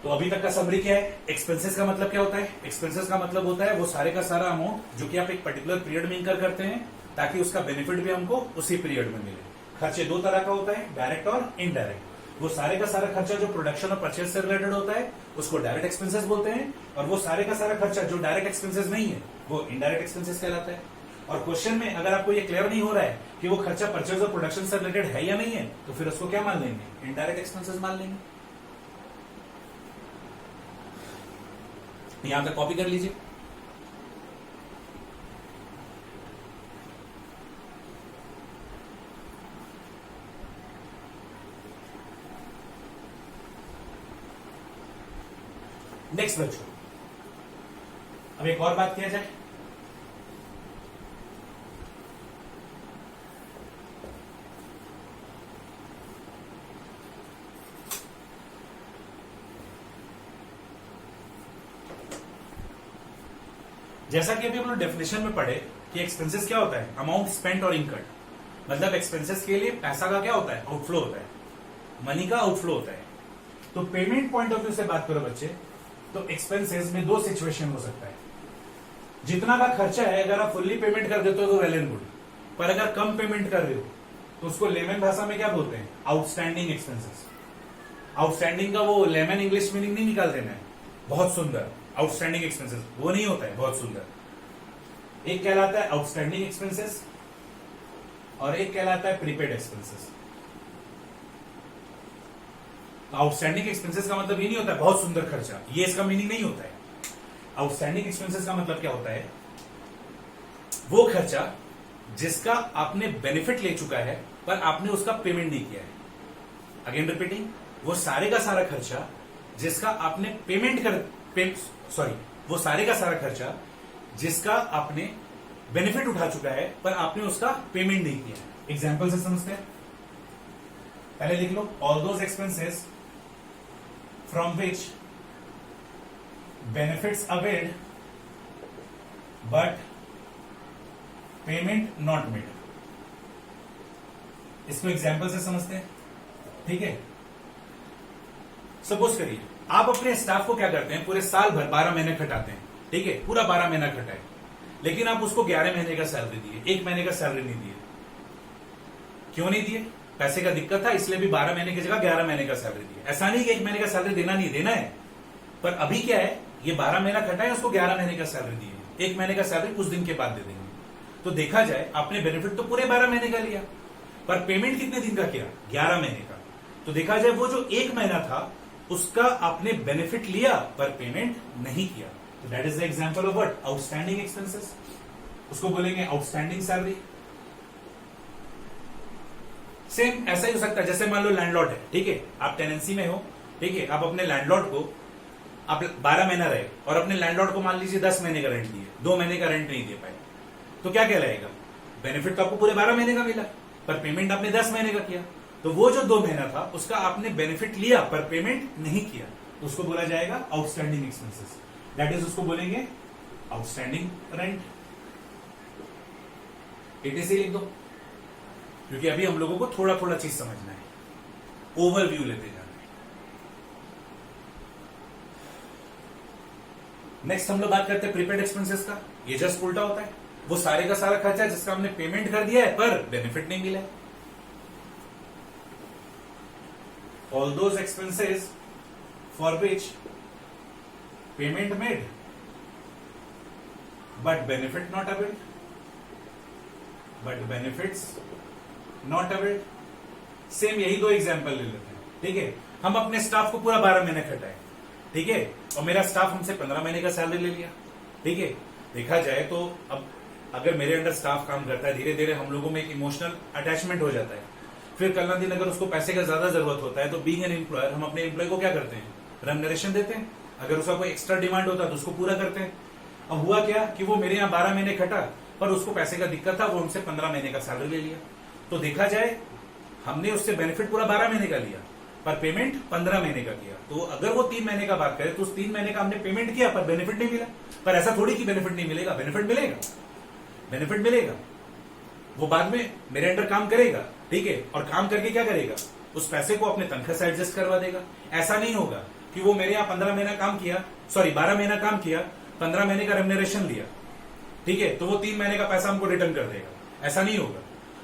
तो अभी तक का समरी क्या है? एक्सपेंसेस का मतलब क्या होता है? एक्सपेंसेस का मतलब होता है वो सारे का सारा अमाउंट जो कि आप एक पर्टिकुलर पीरियड में इनकर करते हैं ताकि उसका बेनिफिट भी हमको उसी पीरियड में मिले। खर्चे दो तरह का होता है, डायरेक्ट और इनडायरेक्ट। वो सारे का सारा खर्चा जो प्रोडक्शन और परचेज से रिलेटेड होता है उसको डायरेक्ट एक्सपेंसेस बोलते हैं, और वो सारे का सारा खर्चा जो डायरेक्ट एक्सपेंसेस नहीं है वो इनडायरेक्ट एक्सपेंसेस कहलाता है। और क्वेश्चन में अगर आपको ये क्लियर नहीं हो रहा है कि वो खर्चा परचेज और प्रोडक्शन से रिलेटेड है या नहीं है, तो फिर उसको क्या मान लेंगे? इनडायरेक्ट एक्सपेंसेस मान लेंगे। यहां तक कॉपी कर लीजिए। नेक्स्ट बच्चों, अब एक और बात किया जाए। जैसा कि अभी हम लोग डेफिनेशन में पढ़े कि एक्सपेंसेस क्या होता है? अमाउंट स्पेंट और इनकर्ड। मतलब एक्सपेंसेस के लिए पैसा का क्या होता है? आउटफ्लो होता है, मनी का आउटफ्लो होता है। तो पेमेंट पॉइंट ऑफ व्यू से बात करो बच्चे, तो एक्सपेंसेस में दो सिचुएशन हो सकता है। जितना का खर्चा है अगर आप फुल्ली पेमेंट कर देते हो तो वेल एंड गुड, पर अगर कम पेमेंट कर रहे हो तो उसको लेमन भाषा में क्या बोलते हैं? Outstanding expenses. आउटस्टैंडिंग का वो लेमन इंग्लिश मीनिंग नहीं निकाल देना है, बहुत सुंदर आउटस्टैंडिंग एक्सपेंसेस वो नहीं होता है, बहुत सुंदर। एक कहलाता है आउटस्टैंडिंग एक्सपेंसेस और एक कहलाता है प्रीपेड एक्सपेंसेस। आउटस्टैंडिंग एक्सपेंसेस का मतलब ये नहीं होता है बहुत सुंदर खर्चा, ये इसका मीनिंग नहीं होता है। आउटस्टैंडिंग एक्सपेंसेस का मतलब क्या होता है? वो खर्चा जिसका आपने बेनिफिट ले चुका है पर आपने उसका पेमेंट नहीं किया है। अगेन रिपीटिंग, वो सारे का सारा खर्चा जिसका आपने वो सारे का सारा खर्चा जिसका आपने बेनिफिट उठा चुका है पर आपने उसका पेमेंट नहीं किया है। एग्जाम्पल से समझते हैं, पहले लिख लो, all those expenses from which benefits availed but payment not made. इसको एग्जाम्पल से समझते हैं, ठीक है। सपोज करिए आप अपने स्टाफ को क्या करते हैं, पूरे साल भर 12 महीने खटाते हैं, ठीक है, पूरा 12 महीना खटाए, लेकिन आप उसको 11 महीने का सैलरी दिए, 1 महीने का सैलरी नहीं दिए। क्यों नहीं दिए? पैसे का दिक्कत था, इसलिए भी 12 महीने की जगह 11 महीने का सैलरी दिया। ऐसा नहीं कि 1 महीने का सैलरी देना नहीं, देना है, पर अभी क्या है, ये 12 महीना खटाए, उसको 11 महीने का सैलरी दिए, 1 महीने का सैलरी कुछ दिन के बाद दे देंगे। तो देखा जाए आपने बेनिफिट तो पूरे 12 महीने का लिया, पर पेमेंट कितने दिन का किया? 11 महीने का। तो देखा जाए वो जो 1 महीना था उसका आपने बेनिफिट लिया पर पेमेंट नहीं किया। तो that is the example of what? Outstanding expenses. उसको बोलेंगे आउटस्टैंडिंग सैलरी। सेम ऐसा ही हो सकता है, जैसे मान लो लैंडलॉर्ड है, ठीक है, आप टेनेंसी में हो, ठीक है, आप अपने लैंडलॉर्ड को, आप 12 महीना रहे और अपने लैंडलॉर्ड को मान लीजिए 10 महीने का रेंट दिए, 2 महीने का रेंट नहीं दे पाए, तो क्या कहलाएगा? बेनिफिट तो आपको पूरे 12 महीने का मिला, पर पेमेंट आपने 10 महीने का किया। तो वो जो 2 महीना था उसका आपने बेनिफिट लिया पर पेमेंट नहीं किया, तो उसको बोला जाएगा आउटस्टैंडिंग एक्सपेंसेस। दैट इज, उसको बोलेंगे आउटस्टैंडिंग रेंट। एटीसी लिख दो, क्योंकि अभी हम लोगों को थोड़ा थोड़ा चीज समझना है, ओवरव्यू लेते जाना है। नेक्स्ट हम लोग बात करते हैं प्रीपेड एक्सपेंसेस का। ये जस्ट उल्टा होता है, वो सारे का सारा खर्चा जिसका हमने पेमेंट कर दिया है पर बेनिफिट नहीं मिला है। All those expenses for which payment made but benefit not availed, but benefits not availed। Same यही 2 एग्जाम्पल ले लेते हैं, ठीक है। हम अपने स्टाफ को पूरा 12 महीने खटाए, ठीक है, और मेरा स्टाफ हमसे 15 महीने का सैलरी ले लिया, ठीक है। देखा जाए तो अब अगर मेरे अंडर स्टाफ काम करता है, धीरे धीरे हम लोगों में एक इमोशनल अटैचमेंट हो जाता है। फिर कल ना दिन अगर उसको पैसे का ज्यादा जरूरत होता है तो बीइंग एन एम्प्लॉयर हम अपने एम्प्लॉय को क्या करते हैं? रेम्युनरेशन देते हैं। अगर उसका कोई एक्स्ट्रा डिमांड होता है तो उसको पूरा करते हैं। अब हुआ क्या कि वो मेरे यहाँ 12 महीने खटा, पर उसको पैसे का दिक्कत था, वो हमसे 15 महीने का सैलरी ले लिया। तो देखा जाए हमने उससे बेनिफिट पूरा 12 महीने का लिया पर पेमेंट 15 महीने का किया। तो अगर वो 3 महीने का बात करे तो उस 3 महीने का हमने पेमेंट किया पर बेनिफिट नहीं मिला। पर ऐसा थोड़ी कि बेनिफिट नहीं मिलेगा, बेनिफिट मिलेगा, बेनिफिट मिलेगा। वो बाद में मेरे अंडर काम करेगा, ठीक है, और काम करके क्या करेगा? उस पैसे को अपने तनख्वाह से एडजस्ट करवा देगा। ऐसा नहीं होगा कि वो मेरे यहाँ 15 महीना काम किया, सॉरी 12 महीना काम किया, 15 महीने का रेम्युनरेशन लिया, ठीक है, तो वो 3 महीने का पैसा हमको रिटर्न कर देगा। ऐसा नहीं होगा।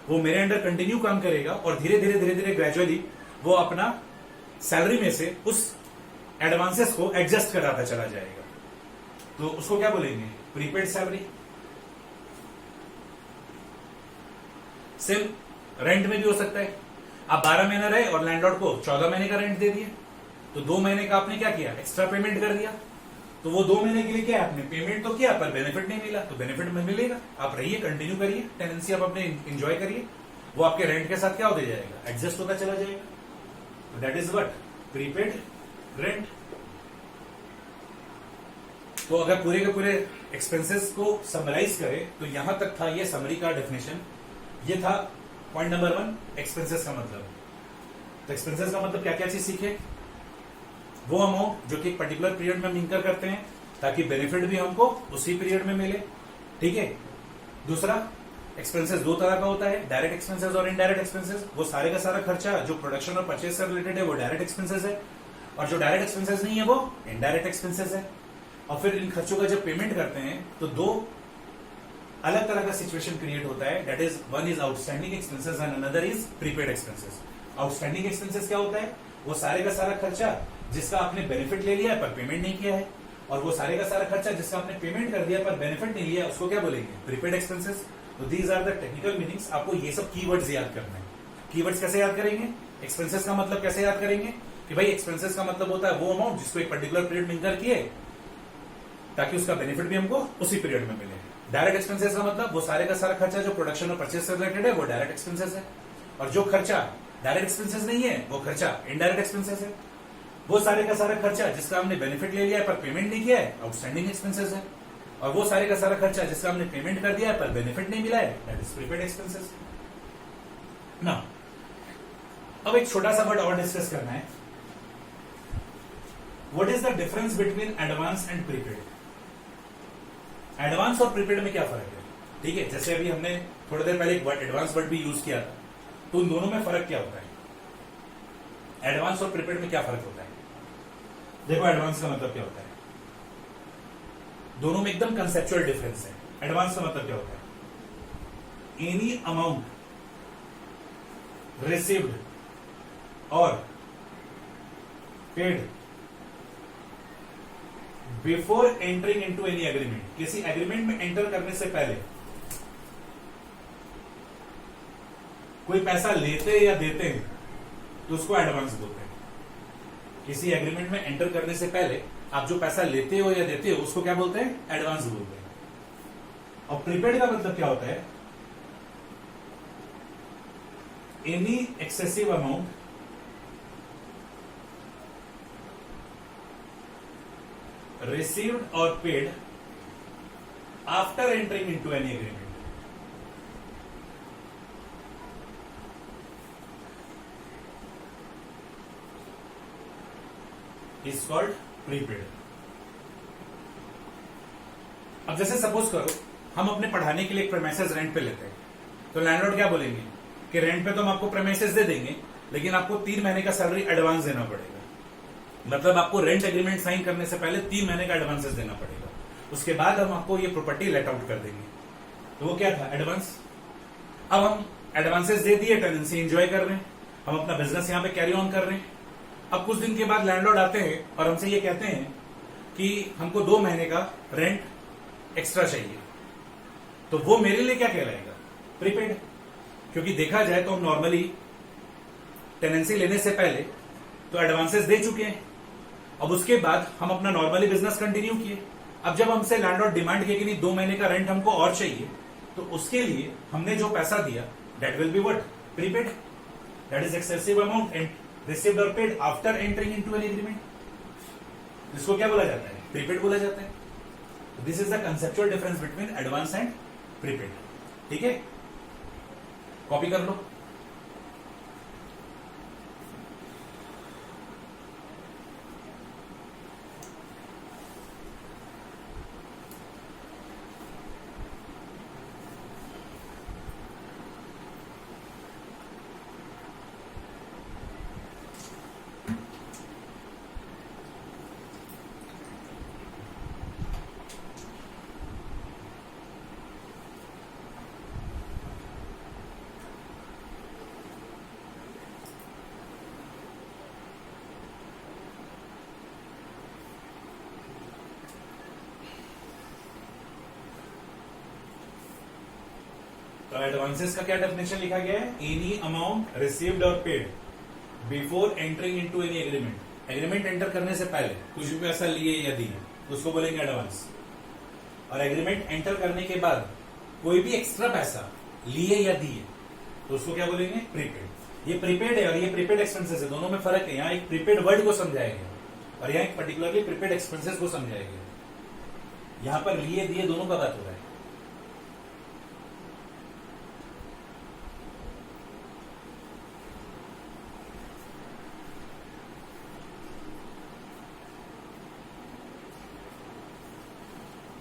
वो मेरे अंडर कंटिन्यू काम करेगा और धीरे धीरे ग्रेजुअली वो अपना सैलरी में से उस एडवांसेस को एडजस्ट कराता चला जाएगा। तो उसको क्या बोलेंगे? Prepaid salary. सेम रेंट में भी हो सकता है। आप 12 महीना रहे और लैंडलॉर्ड को 14 महीने का रेंट दे दिए, तो 2 महीने का आपने क्या किया? एक्स्ट्रा पेमेंट कर दिया। तो वो 2 महीने के लिए क्या आपने पेमेंट तो किया पर बेनिफिट नहीं मिला, तो बेनिफिट में मिलेगा। आप रहिए, कंटिन्यू करिए, टेनेंसी आप अपने एंजॉय करिए, वो आपके रेंट के साथ क्या होते जाएगा? एडजस्ट होता चला जाएगा। That is what? Prepaid rent. तो अगर पूरे के पूरे एक्सपेंसेस को समराइज करें तो यहां तक था ये समरी का डेफिनेशन। ये था पॉइंट नंबर 1, एक्सपेंसेस का मतलब। तो एक्सपेंसेस का मतलब क्या क्या चीज सीखे? वो अमाउंट जो कि एक पर्टिकुलर पीरियड में हम इंकर करते हैं ताकि बेनिफिट भी हमको उसी पीरियड में मिले, ठीक है। दूसरा, एक्सपेंसेस 2 तरह का होता है, डायरेक्ट एक्सपेंसेस और इनडायरेक्ट एक्सपेंसेस। वो सारे का सारा खर्चा जो प्रोडक्शन और परचेज से रिलेटेड है वो डायरेक्ट एक्सपेंसेस है, और जो डायरेक्ट एक्सपेंसेस नहीं है वो इनडायरेक्ट एक्सपेंसेस है। और फिर इन खर्चों का जब पेमेंट करते हैं तो 2 अलग तरह का सिचुएशन क्रिएट होता है। That is, one is outstanding expenses and another is prepaid expenses. Outstanding expenses क्या होता है? वो सारे का सारा खर्चा जिसका आपने बेनिफिट ले लिया है पर पेमेंट नहीं किया है, और वो सारे का सारा खर्चा जिसका आपने पेमेंट कर दिया पर बेनिफिट नहीं लिया, उसको क्या बोलेंगे? Prepaid expenses. तो these are the technical meanings. आपको ये सब कीवर्ड्स याद करना है। कीवर्ड्स कैसे याद करेंगे? एक्सपेंसेस का मतलब कैसे याद करेंगे कि भाई एक्सपेंसेस का मतलब होता है वो अमाउंट जिसको एक पर्टिकुलर पीरियड में इंकर किए ताकि उसका बेनिफिट भी हमको उसी पीरियड में मिले। डायरेक्ट एक्सपेंसेस का मतलब वो सारे का सारा खर्चा जो प्रोडक्शन और परचेज से रिलेटेड है वो डायरेक्ट एक्सपेंसेस है, और जो खर्चा डायरेक्ट एक्सपेंसेस नहीं है वो खर्चा इनडायरेक्ट एक्सपेंसेस है। वो सारे का सारा खर्चा जिसका हमने बेनिफिट ले लिया है पर पेमेंट नहीं किया है आउटस्टैंडिंग एक्सपेंसेस है, और वो सारे का सारा खर्चा जिसका हमने पेमेंट कर दिया है पर बेनिफिट नहीं मिला है दैट इज प्रीपेड एक्सपेंसेस। ना अब एक छोटा सा वर्ड और डिस्कस करना है। What is the difference between advance and prepaid? Advance और प्रीपेड में क्या फर्क है? ठीक है, जैसे अभी हमने थोड़ी देर पहले एक वर्ड एडवांस वर्ड भी यूज किया था, तो उन दोनों में फर्क क्या होता है? एडवांस और प्रीपेड में क्या फर्क होता है? देखो एडवांस का मतलब क्या होता है, दोनों में एकदम कंसेप्चुअल डिफरेंस है। एडवांस का मतलब क्या होता है? एनी अमाउंट रिसीव्ड और paid before entering into any agreement, किसी एग्रीमेंट में एंटर करने से पहले कोई पैसा लेते या देते हैं तो उसको एडवांस बोलते हैं। किसी एग्रीमेंट में एंटर करने से पहले आप जो पैसा लेते हो या देते हो उसको क्या बोलते हैं? एडवांस बोलते हैं। और प्रीपेड का मतलब क्या होता है? Any excessive amount received or paid after entering into any agreement is called prepaid। अब जैसे सपोज करो हम अपने पढ़ाने के लिए एक प्रेमाइसेस रेंट पे लेते हैं, तो लैंडलॉर्ड क्या बोलेंगे कि रेंट पे तो हम आपको प्रेमाइसेस दे देंगे, लेकिन आपको 3 महीने का सैलरी एडवांस देना पड़ेगा। मतलब आपको रेंट एग्रीमेंट साइन करने से पहले 3 महीने का एडवांसेस देना पड़ेगा, उसके बाद हम आपको ये प्रॉपर्टी लेट आउट कर देंगे। तो वो क्या था? एडवांस। अब हम एडवांसेस दे दिए, टेनेंसी एंजॉय कर रहे हैं, हम अपना बिजनेस यहां पे कैरी ऑन कर रहे हैं। अब कुछ दिन के बाद लैंडलॉर्ड आते हैं और हमसे ये कहते हैं कि हमको 2 महीने का रेंट एक्स्ट्रा चाहिए, तो वो मेरे लिए क्या कहलाएगा? प्रीपेड। क्योंकि देखा जाए तो हम नॉर्मली टेनेंसी लेने से पहले तो एडवांसेस दे चुके हैं, अब उसके बाद हम अपना नॉर्मली बिजनेस कंटिन्यू किए। अब जब हमसे लैंडलॉर्ड डिमांड किया कि नहीं 2 महीने का रेंट हमको और चाहिए, तो उसके लिए हमने जो पैसा दिया that will be what? Prepaid. That is excessive amount and received और paid after entering into an agreement. इसको क्या बोला जाता है? प्रीपेड बोला जाता है। This is the conceptual difference between advance and prepaid. ठीक है, कॉपी कर लो। तो एडवांसेस का क्या डेफिनेशन लिखा गया है? एनी अमाउंट रिसीव्ड और paid before entering into any agreement. Agreement enter करने से पहले कुछ भी पैसा लिए या दिए उसको बोलेंगे एडवांस। और एग्रीमेंट एंटर करने के बाद कोई भी एक्स्ट्रा पैसा लिए या दिए तो उसको क्या बोलेंगे? प्रीपेड। ये प्रीपेड है और ये प्रीपेड एक्सपेंसेस है, दोनों में फर्क है। यहाँ एक प्रीपेड वर्ड को समझाया गया और यहाँ एक पर्टिकुलरली प्रीपेड एक्सपेंसेस को समझाया गया। यहां पर लिए दिए दोनों का बात हो रहा है।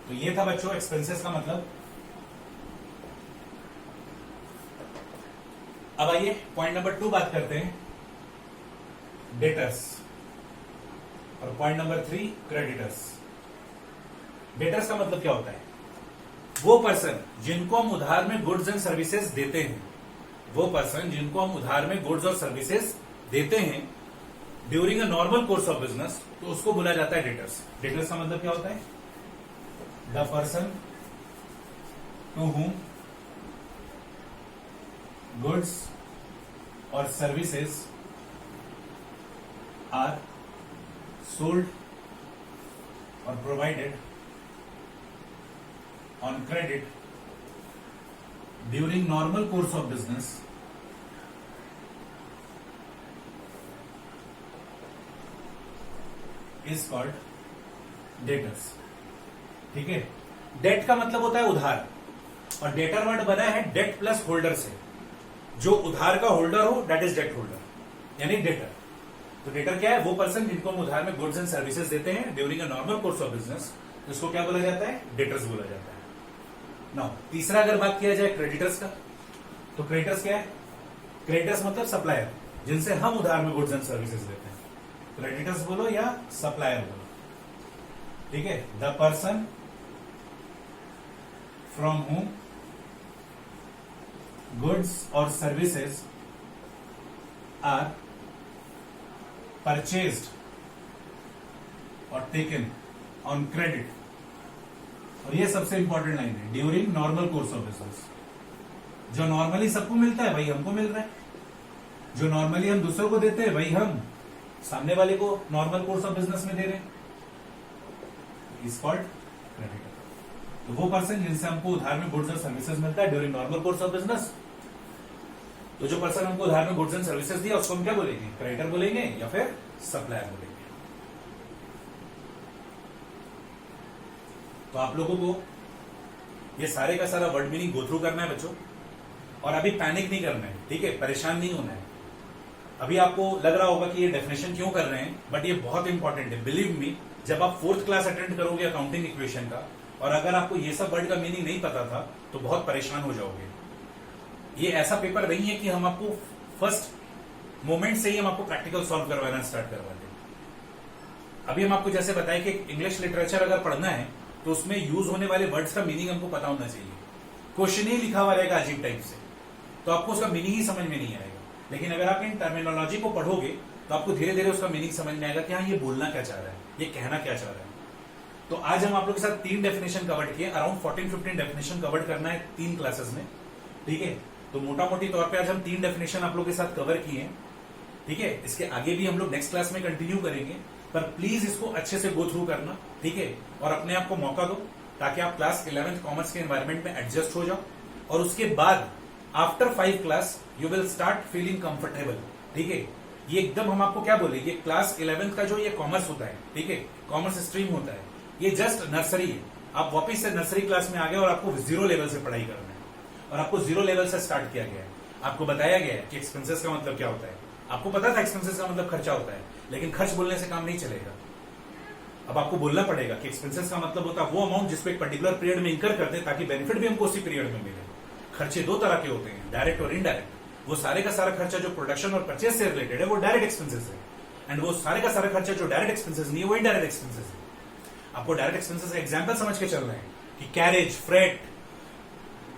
तो ये था बच्चों एक्सपेंसेस का मतलब। अब आइए पॉइंट नंबर 2 बात करते हैं, डेटर्स। और पॉइंट नंबर 3 क्रेडिटर्स। डेटर्स का मतलब क्या होता है? वो पर्सन जिनको हम उधार में गुड्स एंड सर्विसेज देते हैं, वो पर्सन जिनको हम उधार में गुड्स और सर्विसेज देते हैं during a normal course of business, तो उसको बोला जाता है डेटर्स। डेटर्स का मतलब क्या होता है? The person to whom goods or services are sold or provided on credit during normal course of business is called debtors। ठीक है, डेट का मतलब होता है उधार, और डेटर वर्ड बना है डेट प्लस होल्डर से। जो उधार का होल्डर हो दैट इज डेट होल्डर, यानी डेटर। तो डेटर क्या है? वो पर्सन जिनको हम उधार में गुड्स एंड सर्विसेज देते हैं during a normal course of business, इसको क्या बोला जाता है? डेटर्स बोला जाता है। नाउ तीसरा अगर बात किया जाए क्रेडिटर्स का, तो क्रेडिटर्स क्या है? क्रेडिटर्स मतलब सप्लायर, जिनसे हम उधार में गुड्स एंड सर्विसेज लेते हैं। क्रेडिटर्स बोलो या सप्लायर बोलो, ठीक है। The person from home goods और सर्विसेज आर परचेज्ड और टेकन ऑन क्रेडिट, और ये सबसे इंपॉर्टेंट लाइन है, during normal course of business. जो नॉर्मली सबको मिलता है वही हमको मिल रहा है, जो नॉर्मली हम दूसरों को देते हैं वही हम सामने वाले को नॉर्मल कोर्स ऑफ बिजनेस में दे रहे हैं, इज कॉल्ड क्रेडिटर। तो वो पर्सन जिनसे हमको उधार में गुड्स और सर्विसेज मिलता है during normal course of business, तो जो पर्सन हमको उधार में गुड्स एंड सर्विसेज दिया उसको हम क्या बोलेंगे? क्रेडिटर बोलेंगे या फिर सप्लायर बोलेंगे। तो आप लोगों को ये सारे का सारा वर्ड मीनिंग गो थ्रू करना है बच्चों, और अभी पैनिक नहीं करना है, ठीक है, परेशान नहीं होना है। अभी आपको लग रहा होगा कि ये डेफिनेशन क्यों कर रहे हैं, बट ये बहुत इंपॉर्टेंट है, बिलीव मी। जब आप 4th क्लास अटेंड करोगे अकाउंटिंग इक्वेशन का, और अगर आपको ये सब वर्ड का मीनिंग नहीं पता था तो बहुत परेशान हो जाओगे। ये ऐसा पेपर नहीं है कि हम आपको फर्स्ट मोमेंट से ही हम आपको प्रैक्टिकल सॉल्व करवाना स्टार्ट करवा दें। अभी हम आपको जैसे बताएं कि इंग्लिश लिटरेचर अगर पढ़ना है तो उसमें यूज होने वाले वर्ड्स का मीनिंग हमको पता होना चाहिए। क्वेश्चन ही लिखा हुआ रहेगा अजीब टाइप से, तो आपको उसका मीनिंग ही समझ में नहीं आएगा। लेकिन अगर आप इन टर्मिनोलॉजी को पढ़ोगे तो आपको धीरे धीरे उसका मीनिंग समझ में आएगा कि हाँ, ये बोलना क्या चाह रहा है, ये कहना क्या चाह रहा है। तो आज हम आप लोग के साथ 3 डेफिनेशन कवर किए, अराउंड 14-15 डेफिनेशन कवर करना है 3 क्लासेस में, ठीक है। तो मोटा मोटी तौर पे आज हम 3 डेफिनेशन आप लोग के साथ कवर किए हैं, ठीक है। इसके आगे भी हम लोग नेक्स्ट क्लास में कंटिन्यू करेंगे, पर प्लीज इसको अच्छे से गो थ्रू करना, ठीक है, और अपने आप को मौका दो ताकि आप क्लास 11th कॉमर्स के एनवायरमेंट में एडजस्ट हो जाओ, और उसके बाद after 5 class you will start feeling comfortable, ठीक है। ये एकदम हम आपको क्या बोले, ये क्लास 11th का जो ये कॉमर्स होता है, ठीक है, कॉमर्स स्ट्रीम होता है, ये जस्ट नर्सरी है। आप वापिस से नर्सरी क्लास में आ गए और आपको 0 लेवल से पढ़ाई करना है, और आपको 0 लेवल से स्टार्ट किया गया है। आपको बताया गया है कि एक्सपेंसेस का मतलब क्या होता है। आपको पता था एक्सपेंसेस का मतलब खर्चा होता है, लेकिन खर्च बोलने से काम नहीं चलेगा। अब आपको बोलना पड़ेगा कि एक्सपेंसेस का मतलब होता है वो अमाउंट जिसको एक पर्टिकुलर पीरियड में इंकर करते हैं ताकि बेनिफिट भी हमको उसी पीरियड में मिले। खर्चे 2 तरह के होते हैं, डायरेक्ट और इनडायरेक्ट। वो सारे का सारा खर्चा जो प्रोडक्शन और परचेज से रिलेटेड है वो डायरेक्ट एक्सपेंसेस है, एंड वो सारे का सारा खर्चा जो डायरेक्ट एक्सपेंसेस नहीं है वो इनडायरेक्ट एक्सपेंसेस है। आपको डायरेक्ट एक्सपेंसेस का एग्जांपल समझ के चल रहे हैं कि carriage, freight,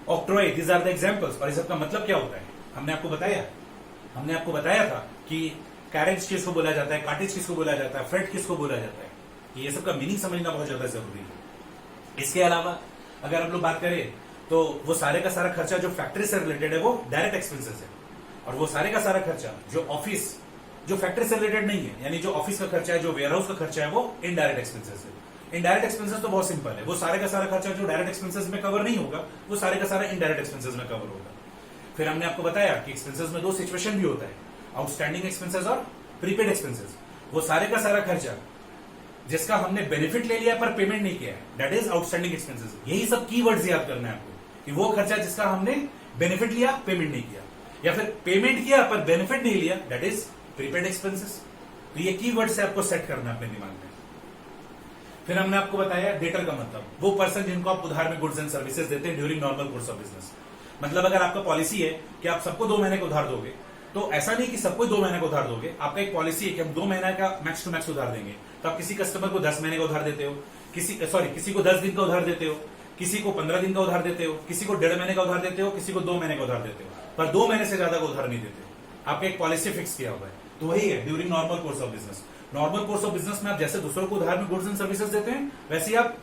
octroi, these are the examples. और इस सबका मतलब क्या होता है हमने आपको बताया था कि कैरेज किसको बोला जाता है, कार्टेज किसको बोला जाता है, फ्रेट किसको बोला जाता है। ये सब का मीनिंग समझना बहुत ज्यादा जरूरी है। इसके अलावा अगर हम लोग बात करें तो वो सारे का सारा खर्चा जो फैक्ट्री से रिलेटेड है वो डायरेक्ट एक्सपेंसेस है, और वो सारे का सारा खर्चा जो ऑफिस, जो फैक्ट्री से रिलेटेड नहीं है, यानी जो ऑफिस का खर्चा है, जो वेयरहाउस का खर्चा है, वो इनडायरेक्ट एक्सपेंसेस है। इनडायरेक्ट एक्सपेंसेस तो बहुत सिंपल है, वो सारे का सारा खर्चा जो डायरेक्ट एक्सपेंसेस में कवर नहीं होगा वो सारे का सारा इनडायरेक्ट एक्सपेंसेस में कवर होगा। फिर हमने आपको बताया कि एक्सपेंसेस में 2 सिचुएशन भी होता है, आउटस्टैंडिंग एक्सपेंसेस और प्रीपेड एक्सपेंसेस। वो सारे का सारा खर्चा जिसका हमने बेनिफिट ले लिया पर पेमेंट नहीं किया है, दैट इज आउटस्टैंडिंग एक्सपेंसेस। यही सब कीवर्ड्स याद करना है आपको कि वो खर्चा जिसका हमने बेनिफिट लिया, पेमेंट नहीं किया, या फिर पेमेंट किया पर बेनिफिट नहीं लिया, दैट इज प्रीपेड एक्सपेंसेस। तो ये कीवर्ड से आपको सेट करना है अपने दिमाग में। फिर हमने आपको बताया डेटर का मतलब वो पर्सन जिनको आप उधार में गुड्स एंड सर्विसेज देते हैं during normal course of business. मतलब अगर आपका पॉलिसी है कि आप सबको 2 महीने का उधार दोगे, तो ऐसा नहीं कि सबको 2 महीने का उधार दोगे। आपका एक पॉलिसी है कि हम 2 महीने का मैक्स टू मैक्स उधार देंगे, तो आप किसी कस्टमर को 10 महीने का उधार देते हो, किसी को 10 दिन का उधार देते हो, किसी को 15 दिन का उधार देते हो, किसी को 1.5 महीने का उधार देते हो, किसी को 2 महीने का उधार देते हो, पर 2 महीने से ज्यादा का उधार नहीं देते हो। आपका एक पॉलिसी फिक्स किया हुआ है, तो वही है during normal course of business. Normal course of business में आप जैसे दूसरों को उधार में गुड्स एंड सर्विसेज देते हैं वैसे ही आप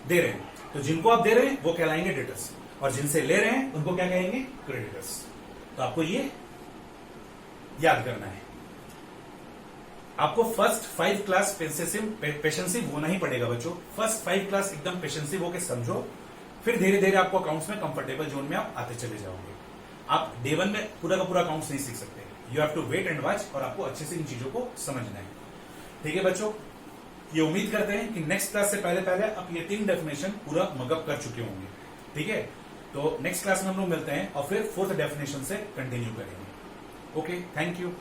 दे रहे हैं, तो जिनको आप दे रहे हैं वो कहलाएंगे डेटर्स, और जिनसे ले रहे हैं उनको क्या कहेंगे, क्रेडिटर्स। तो आपको ये याद करना है। आपको फर्स्ट 5 क्लास पेशेंसिव होना ही पड़ेगा बच्चों। फर्स्ट 5 क्लास एकदम पेशेंसिव होकर समझो, फिर धीरे धीरे आपको अकाउंट्स में कंफर्टेबल जोन में आप आते चले जाओगे। आप डे 1 में पूरा का पूरा अकाउंट्स नहीं सीख सकते, you have to wait and watch, और आपको अच्छे से इन चीजों को समझना है। ठीक है बच्चों, ये उम्मीद करते हैं कि नेक्स्ट क्लास से पहले आप ये 3 डेफिनेशन पूरा मगअप कर चुके होंगे। ठीक है, तो नेक्स्ट क्लास में हम लोग मिलते हैं और फिर 4th डेफिनेशन से कंटिन्यू करेंगे। Okay, thank you.